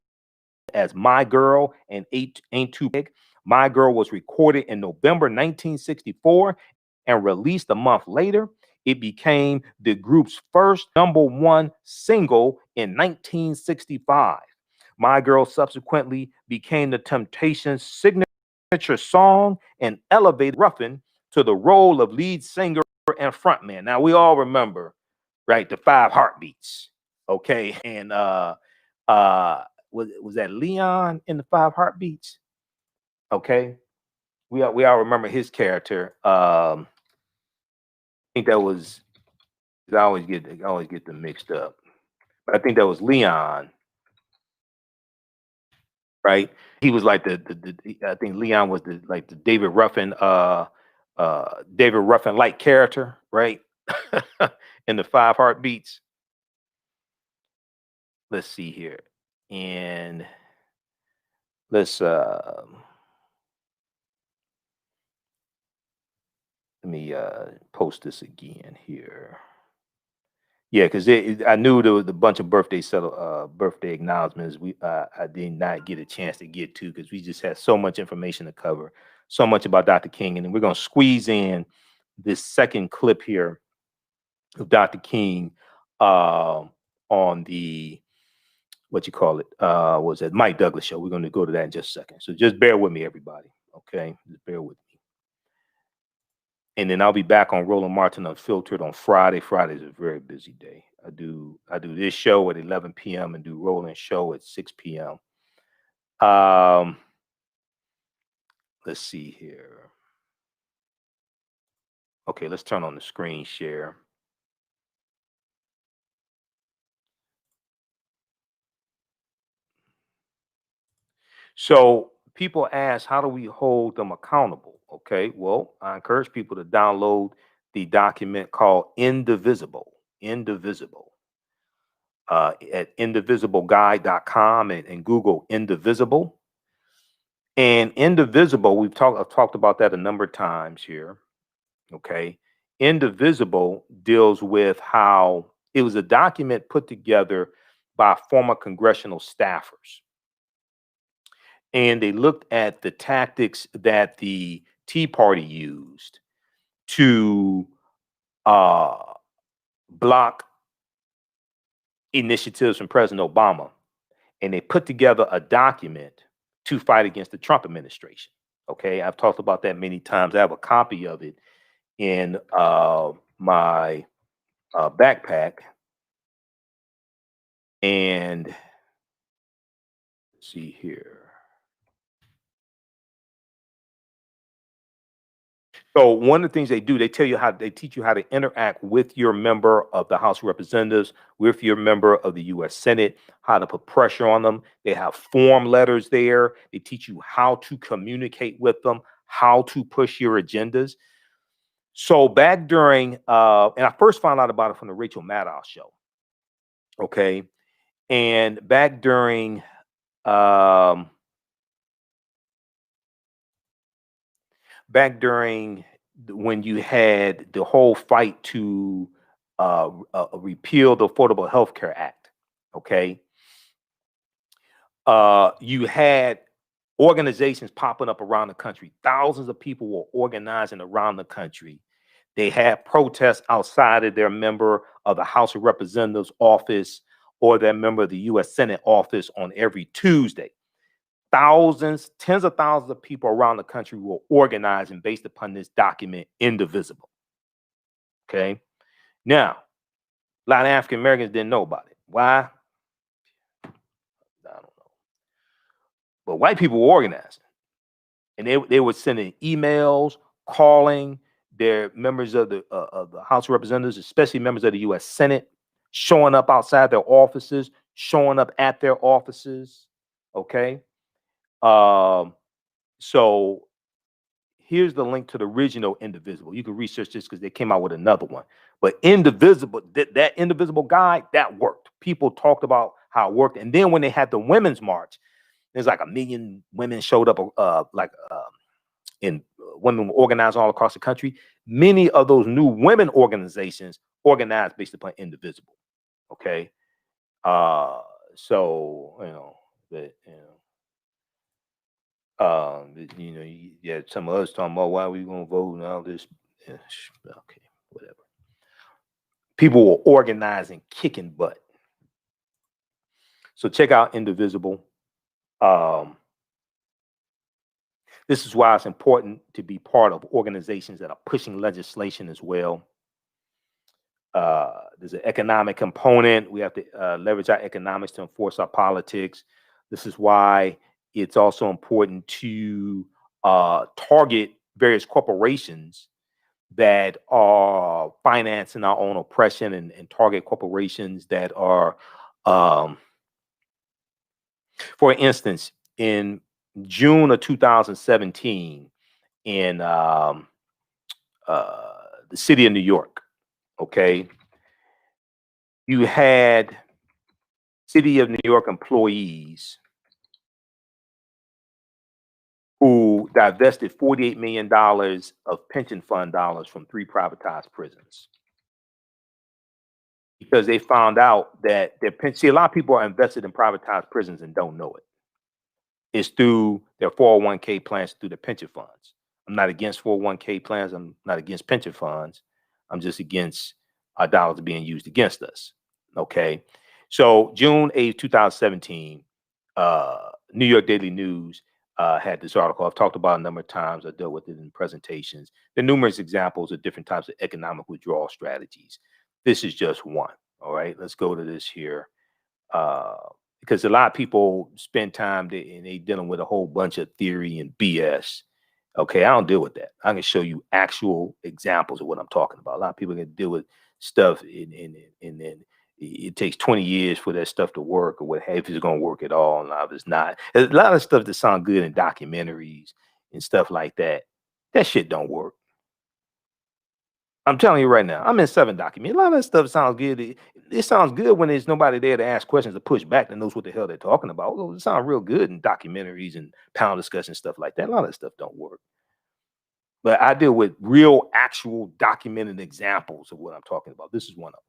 as My Girl and Ain't Too Big. My Girl was recorded in November 1964 and released a month later. It became the group's first #1 single in 1965. My Girl subsequently became the Temptations' signature song and elevated Ruffin to the role of lead singer and frontman. Now, we all remember, right, the 5 Heartbeats, okay? And was that Leon in the 5 Heartbeats? Okay, we all remember his character. I think that was, I always get them mixed up, but I think that was Leon, right? He was like I think Leon was the David Ruffin like character, right? In the 5 Heartbeats. Let's see here, and let's let me post this again here. Yeah, because I knew there was a bunch of birthday acknowledgments I did not get a chance to get to because we just had so much information to cover, so much about Dr. King, and then we're gonna squeeze in this second clip here of Dr. King on the was that Mike Douglas show. We're gonna go to that in just a second. So just bear with me, everybody. Okay, just bear with me. And then I'll be back on Roland Martin Unfiltered on Friday. Friday is a very busy day. I do this show at 11 p.m. and do Roland's show at 6 p.m. Let's see here. Okay, let's turn on the screen share. So people ask, how do we hold them accountable? Okay, well, I encourage people to download the document called Indivisible at indivisibleguide.com and Google Indivisible. And Indivisible, I've talked about that a number of times here. Okay, Indivisible deals with how it was a document put together by former congressional staffers. And they looked at the tactics that the Tea Party used to block initiatives from President Obama. And they put together a document to fight against the Trump administration. Okay, I've talked about that many times. I have a copy of it in my backpack. And let's see here. So one of the things they do, they teach you how to interact with your member of the House of Representatives, with your member of the U.S. Senate, how to put pressure on them. They have form letters there. They teach you how to communicate with them, how to push your agendas. So back during, and I first found out about it from the Rachel Maddow show. Okay. And back during, when you had the whole fight to repeal the Affordable Health Care Act, okay, you had organizations popping up around the country. Thousands of people were organizing around the country. They had protests outside of their member of the House of Representatives office or their member of the U.S. Senate office on every Tuesday. Thousands, tens of thousands of people around the country were organizing based upon this document, Indivisible. Okay. Now, a lot of African Americans didn't know about it. Why? I don't know. But white people were organizing. And they were sending emails, calling their members of the House of Representatives, especially members of the U.S. Senate, showing up outside their offices, showing up at their offices. Okay. So here's the link to the original Indivisible. You can research this because they came out with another one. But Indivisible, that Indivisible guide, that worked. People talked about how it worked. And then when they had the Women's March, there's like 1 million women showed up, and women were organized all across the country. Many of those new women organizations organized based upon Indivisible. Okay. So, yeah, some of us talking about why we gonna vote and all this. Okay, whatever. People were organizing, kicking butt. So check out Indivisible. This is why it's important to be part of organizations that are pushing legislation as well. There's an economic component. We have to leverage our economics to enforce our politics. This is why it's also important to target various corporations that are financing our own oppression and target corporations that are, for instance, in June of 2017 in the city of New York, okay, you had city of New York employees who divested $48 million of pension fund dollars from 3 privatized prisons. because they found out that their pension. See, a lot of people are invested in privatized prisons and don't know it. It's through their 401k plans, through their pension funds. I'm not against 401k plans. I'm not against pension funds. I'm just against our dollars being used against us. Okay. So June 8th, 2017, New York Daily News had this article. I've talked about it a number of times. I dealt with it in presentations. There are numerous examples of different types of economic withdrawal strategies. This is just one. All right. Let's go to this here. Because a lot of people spend time and they dealing with a whole bunch of theory and BS. Okay, I don't deal with that. I can show you actual examples of what I'm talking about. A lot of people can deal with stuff and then it takes 20 years for that stuff to work, or what if it's going to work at all, and a lot of it's not. A lot of stuff that sound good in documentaries and stuff like that, that shit don't work. I'm telling you right now, I'm in 7 documentaries. A lot of that stuff sounds good. It sounds good when there's nobody there to ask questions or push back that knows what the hell they're talking about. It sounds real good in documentaries and panel discussion stuff like that. A lot of that stuff don't work. But I deal with real, actual documented examples of what I'm talking about. This is one of them.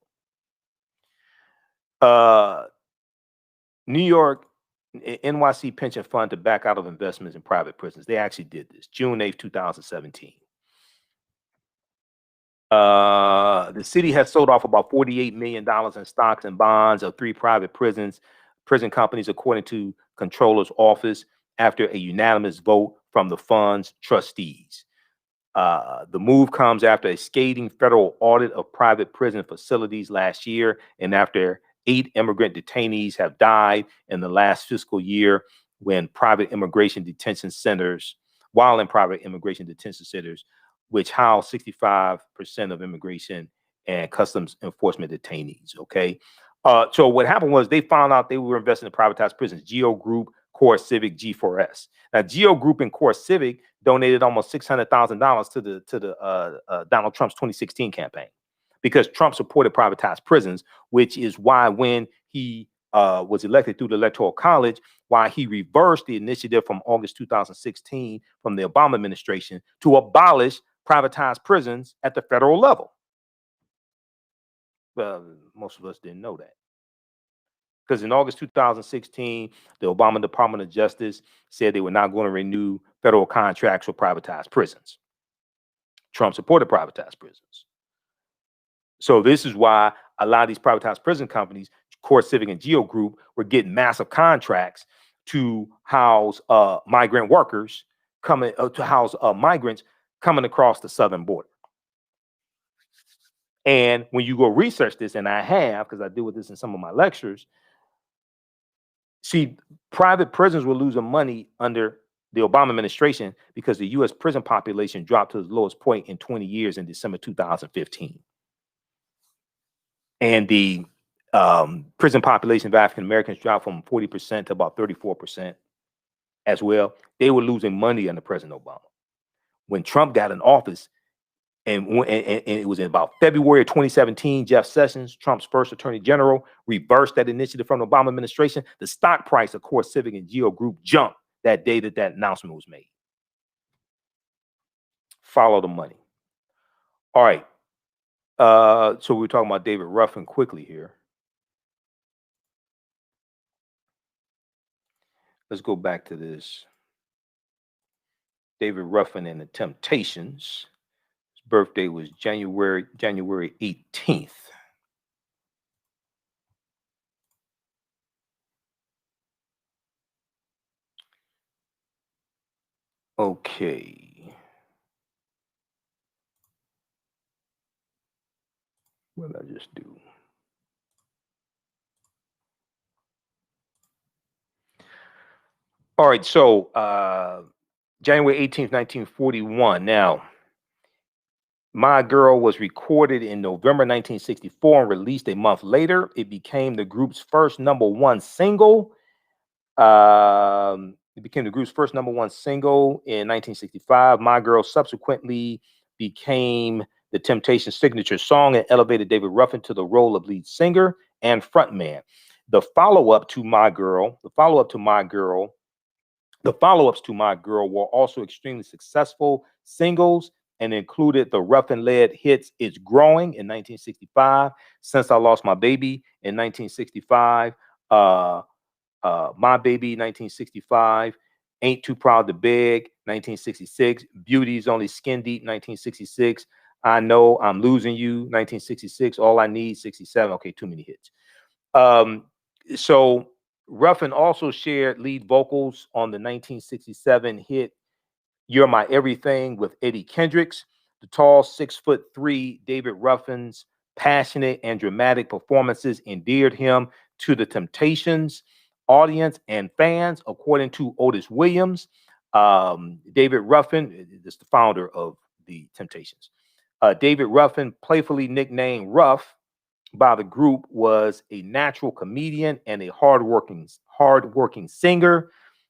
New York NYC pension fund to back out of investments in private prisons. They actually did this June 8th, 2017. The city has sold off about $48 million in stocks and bonds of 3 private prison companies, according to Comptroller's office, after a unanimous vote from the fund's trustees. The move comes after a scathing federal audit of private prison facilities last year, and after 8 immigrant detainees have died in the last fiscal year while in private immigration detention centers, which house 65% of immigration and customs enforcement detainees. Okay. So what happened was they found out they were investing in privatized prisons, Geo Group, Core Civic, G4S. Now, Geo Group and Core Civic donated almost $600,000 to the Donald Trump's 2016 campaign, because Trump supported privatized prisons, which is why when he was elected through the Electoral College, why he reversed the initiative from August 2016 from the Obama administration to abolish privatized prisons at the federal level. Well, most of us didn't know that. Because in August 2016, the Obama Department of Justice said they were not going to renew federal contracts for privatized prisons. Trump supported privatized prisons. So this is why a lot of these privatized prison companies, Core Civic and Geo Group, were getting massive contracts to house migrant workers coming to house migrants coming across the southern border. And when you go research this, and I have, because I deal with this in some of my lectures, see, private prisons were losing money under the Obama administration because the U.S. prison population dropped to its lowest point in 20 years in December 2015. And the prison population of African Americans dropped from 40% to about 34% as well. They were losing money under President Obama. When Trump got in office, and it was in about February of 2017, Jeff Sessions, Trump's first attorney general, reversed that initiative from the Obama administration. The stock price of Core Civic and Geo Group jumped that day that announcement was made. Follow the money. All right. So we're talking about David Ruffin quickly here. Let's go back to this. David Ruffin and the Temptations. His birthday was January 18th. Okay. What did I just do? All right, so January 18th, 1941. Now, My Girl was recorded in November 1964 and released a month later. It became the group's first #1 single. It became the group's first #1 single in 1965. My Girl subsequently became the Temptations' signature song and elevated David Ruffin to the role of lead singer and frontman. The follow-ups to My Girl were also extremely successful singles and included the Ruffin-led hits It's Growing in 1965, Since I Lost My Baby in 1965, My Baby 1965, Ain't Too Proud to Beg 1966, Beauty's Only Skin Deep 1966, I Know I'm Losing You 1966, All I Need 67. Okay, too many hits. So Ruffin also shared lead vocals on the 1967 hit You're My Everything with Eddie Kendricks. The tall 6'3" David Ruffin's passionate and dramatic performances endeared him to the Temptations audience and fans, according to Otis Williams. David Ruffin is the founder of the Temptations. David Ruffin, playfully nicknamed Ruff by the group, was a natural comedian and a hardworking singer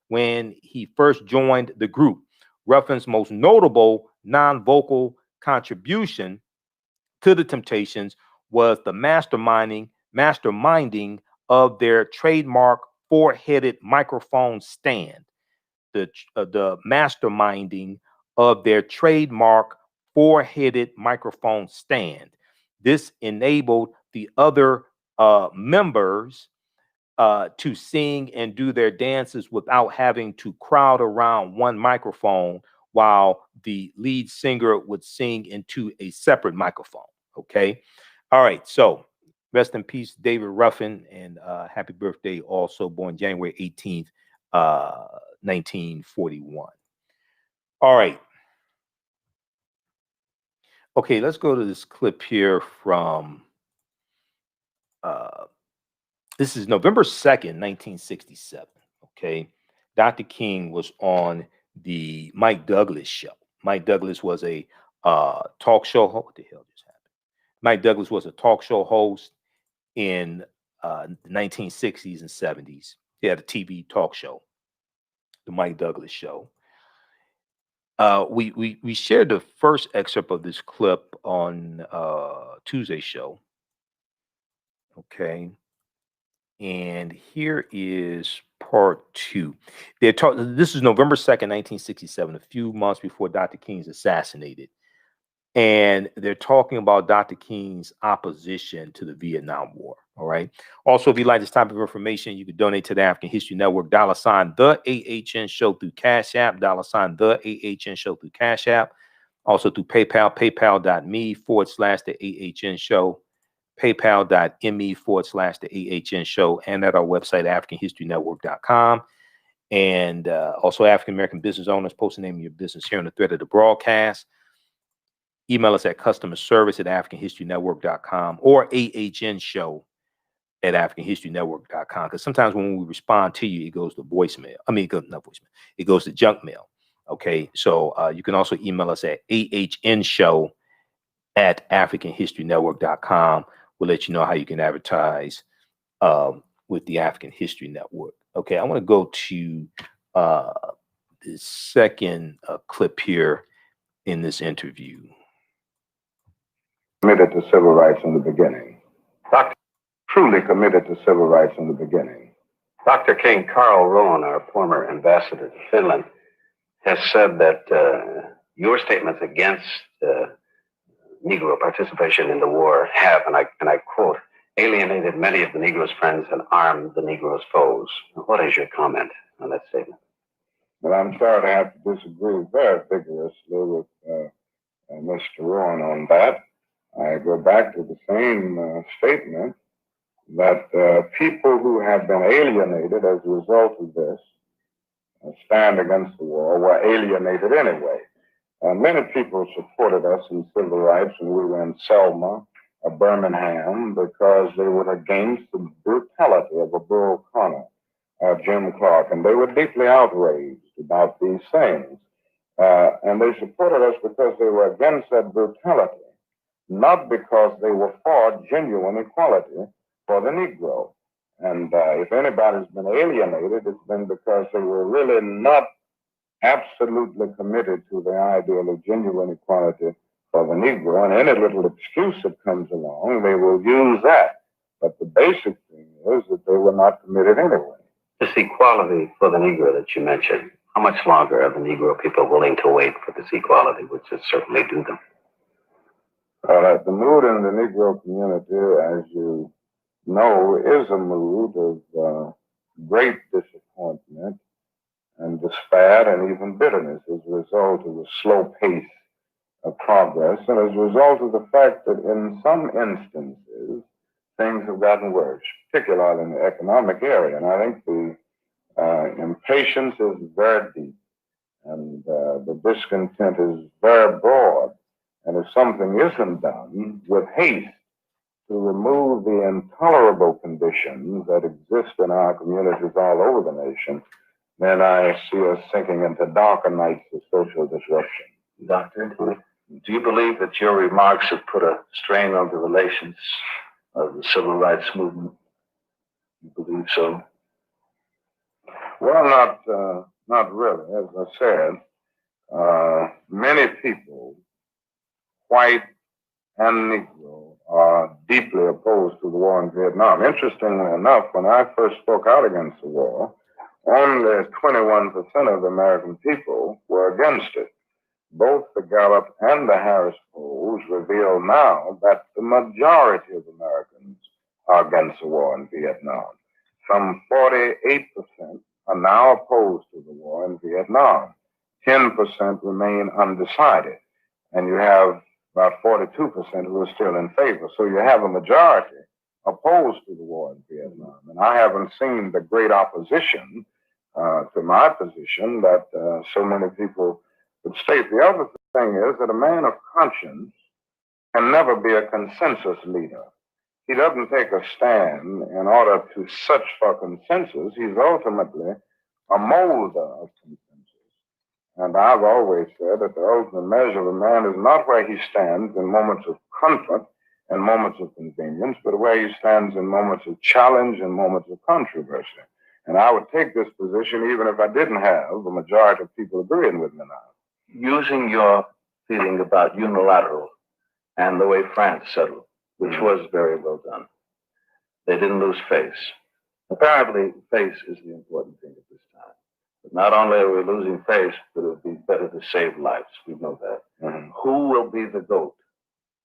when he first joined the group. Ruffin's most notable non-vocal contribution to the Temptations was the masterminding of their trademark four-headed microphone stand. The masterminding of their trademark four-headed microphone stand. This enabled the other members to sing and do their dances without having to crowd around one microphone while the lead singer would sing into a separate microphone. Okay. All right. So rest in peace, David Ruffin, and happy birthday, also born January 18th, 1941. All right. Okay, let's go to this clip here from this is November 2nd, 1967. Okay. Dr. King was on the Mike Douglas show. Mike Douglas was a talk show host. What the hell just happened? Mike Douglas was a talk show host in the 1960s and 70s. He had a TV talk show, the Mike Douglas show. We shared the first excerpt of this clip on Tuesday's show. Okay. And here is part two. This is November 2nd, 1967, a few months before Dr. King's assassinated. And they're talking about Dr. King's opposition to the Vietnam War. All right. Also, if you like this type of information, you can donate to the African History Network, $ the AHN Show through Cash App, $ the AHN Show through Cash App. Also through PayPal, paypal.me/the AHN Show, paypal.me/the AHN Show, and at our website, AfricanHistoryNetwork.com. And also African American business owners, post the name of your business here on the thread of the broadcast. Email us at customerservice@AfricanHistoryNetwork.com or AHNShow@AfricanHistoryNetwork.com. Because sometimes when we respond to you, it goes to voicemail. I mean, not voicemail. It goes to junk mail. Okay, so you can also email us at AHNShow@AfricanHistoryNetwork.com. We'll let you know how you can advertise with the African History Network. Okay, I want to go to the second clip here in this interview.
Committed to civil rights in the beginning. Truly committed to civil rights in the beginning.
Dr. King, Carl Rowan, our former ambassador to Finland, has said that your statements against Negro participation in the war have, and I quote, alienated many of the Negro's friends and armed the Negro's foes. What is your comment on that statement?
Well, I'm sorry to have to disagree very vigorously with Mr. Rowan on that. I go back to the same statement that people who have been alienated as a result of this stand against the war were alienated anyway. Many people supported us in civil rights when we were in Selma or Birmingham because they were against the brutality of a Bull Connor, Jim Clark, and they were deeply outraged about these things. And they supported us because they were against that brutality, not because they were for genuine equality for the Negro. And if anybody's been alienated, it's been because they were really not absolutely committed to the ideal of genuine equality for the Negro. And any little excuse that comes along, they will use that. But the basic thing is that they were not committed anyway.
This equality for the Negro that you mentioned, How much longer are the Negro people willing to wait for this equality, which is certainly due them?
The mood in the Negro community, as you know, is a mood of great disappointment and despair and even bitterness as a result of the slow pace of progress and as a result of the fact that in some instances things have gotten worse, particularly in the economic area. And I think the impatience is very deep and the discontent is very broad. And if something isn't done with haste to remove the intolerable conditions that exist in our communities all over the nation, then I see us sinking into darker nights of social disruption.
Doctor, do you believe that your remarks have put a strain on the relations of the civil rights movement? You believe so?
Well, not really. As I said, many people, white and Negro, are deeply opposed to the war in Vietnam. Interestingly enough, when I first spoke out against the war, only 21% of the American people were against it. Both the Gallup and the Harris polls reveal now that the majority of Americans are against the war in Vietnam. Some 48% are now opposed to the war in Vietnam. 10% remain undecided. And you have about 42% who are still in favor. So you have a majority opposed to the war in Vietnam. And I haven't seen the great opposition to my position that so many people would state. The other thing is that a man of conscience can never be a consensus leader. He doesn't take a stand in order to search for consensus. He's ultimately a molder of consensus. And I've always said that the ultimate measure of a man is not where he stands in moments of comfort and moments of convenience, but where he stands in moments of challenge and moments of controversy. And I would take this position even if I didn't have a majority of people agreeing with me now.
Using your feeling about unilateral and the way France settled, which was very well done, they didn't lose face. Apparently, face is the important thing at this time. But not only are we losing face, but it would be better to save lives. We know that. Mm-hmm. Who will be the GOAT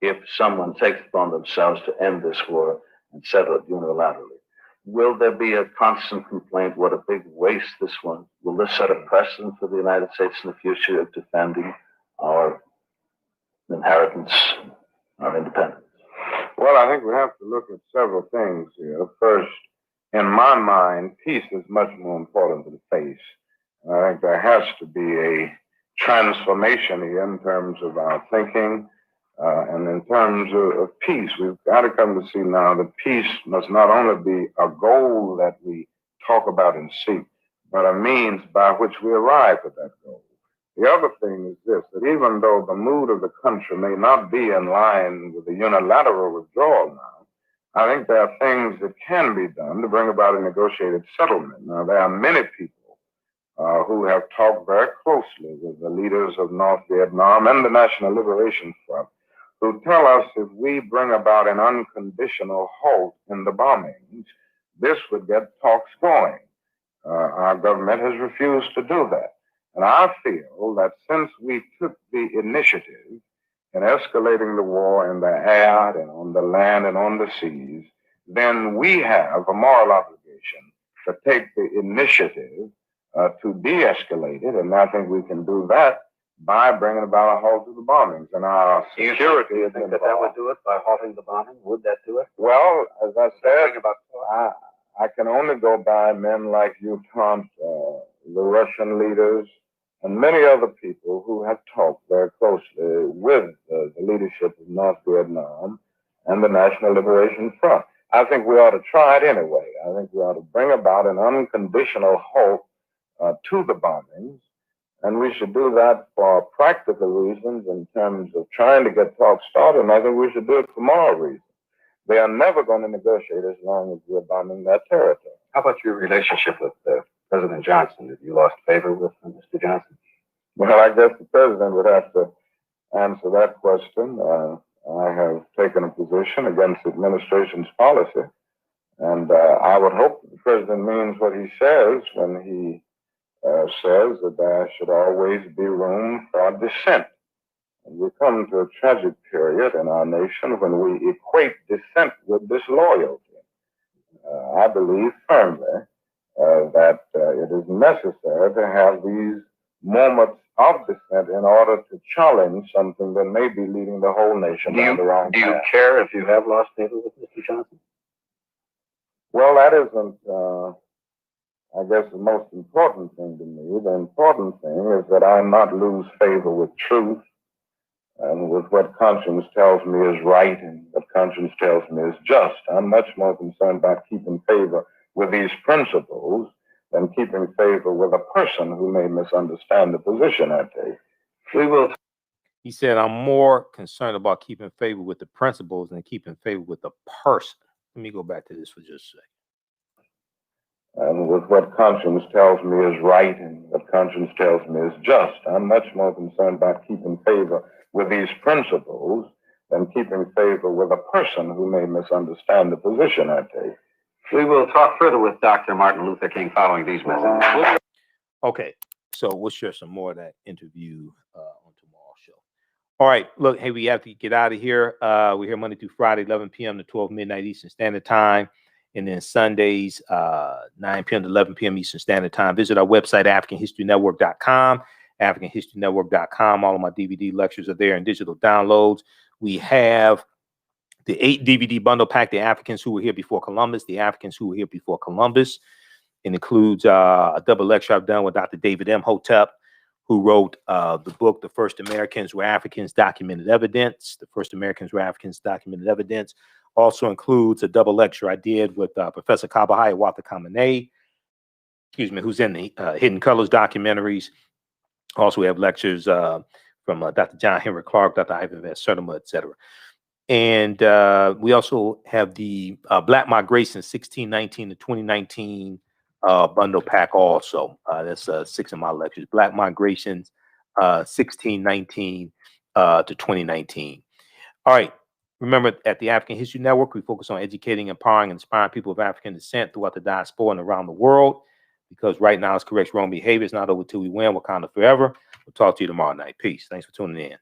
if someone takes it upon themselves to end this war and settle it unilaterally? Will there be a constant complaint, what a big waste this was? Will this set a precedent for the United States in the future of defending our inheritance, our independence?
Well, I think we have to look at several things here. First, in my mind, peace is much more important than face. I think there has to be a transformation here in terms of our thinking, and in terms of peace. We've got to come to see now that peace must not only be a goal that we talk about and seek, but a means by which we arrive at that goal. The other thing is this, that even though the mood of the country may not be in line with the unilateral withdrawal now, I think there are things that can be done to bring about a negotiated settlement. Now, there are many people who have talked very closely with the leaders of North Vietnam and the National Liberation Front, who tell us if we bring about an unconditional halt in the bombings, this would get talks going. Our government has refused to do that. And I feel that since we took the initiative in escalating the war in the air and on the land and on the seas, then we have a moral obligation to take the initiative to de-escalate it. And I think we can do that by bringing about a halt to the bombings. And our security is involved.
That would do it by halting the bombing? Would that do it?
Well, as I said, I can only go by men like you, Trump, the Russian leaders, and many other people who have talked very closely with the leadership of North Vietnam and the National Liberation Front. I think we ought to try it anyway. I think we ought to bring about an unconditional halt to the bombings, and we should do that for practical reasons in terms of trying to get talks started, and I think we should do it for moral reasons. They are never going to negotiate as long as we're bombing that territory.
How about your relationship with President Johnson? Have you lost favor with Mr. Johnson?
Well, I guess the president would have to answer that question. I have taken a position against the administration's policy, and I would hope that the president means what he says when he says that there should always be room for dissent. And we come to a tragic period in our nation when we equate dissent with disloyalty. I believe firmly that it is necessary to have these moments of dissent in order to challenge something that may be leading the whole nation down the wrong path.
Do you care if you have lost favor with Mr. Johnson?
Well, that isn't, I guess, the most important thing to me. The important thing is that I not lose favor with truth and with what conscience tells me is right and what conscience tells me is just. I'm much more concerned about keeping favor with these principles than keeping favor with a person who may misunderstand the position I take. We will.
He said, I'm more concerned about keeping favor with the principles than keeping favor with the person. Let me go back to this for just a second.
And with what conscience tells me is right and what conscience tells me is just. I'm much more concerned about keeping favor with these principles than keeping favor with a person who may misunderstand the position I take.
We will talk further with Dr. Martin Luther King following these messages.
Okay, so we'll share some more of that interview on tomorrow's show. All right, look, hey, we have to get out of here. We're here Monday through Friday, 11 p.m. to 12 midnight Eastern Standard Time. And then Sundays, 9 p.m. to 11 p.m. Eastern Standard Time. Visit our website, AfricanHistoryNetwork.com, AfricanHistoryNetwork.com. All of my DVD lectures are there in digital downloads. We have the 8 DVD bundle pack, The Africans Who Were Here Before Columbus, The Africans Who Were Here Before Columbus. It includes a double lecture I've done with Dr. David Imhotep, who wrote the book, The First Americans Were Africans, Documented Evidence. The First Americans Were Africans, Documented Evidence. Also includes a double lecture I did with Professor Kabahaya Kamene, who's in the Hidden Colors documentaries. Also, we have lectures from Dr. John Henry Clark, Dr. Ivan Van Sertima, etc. And we also have the Black Migration 1619 to 2019 bundle pack also. That's 6 of my lectures. Black Migrations 1619 to 2019. All right. Remember, at the African History Network, we focus on educating, empowering, and inspiring people of African descent throughout the diaspora and around the world. Because right now, it's correct wrong behavior. It's not over till we win. Wakanda forever. We'll talk to you tomorrow night. Peace. Thanks for tuning in.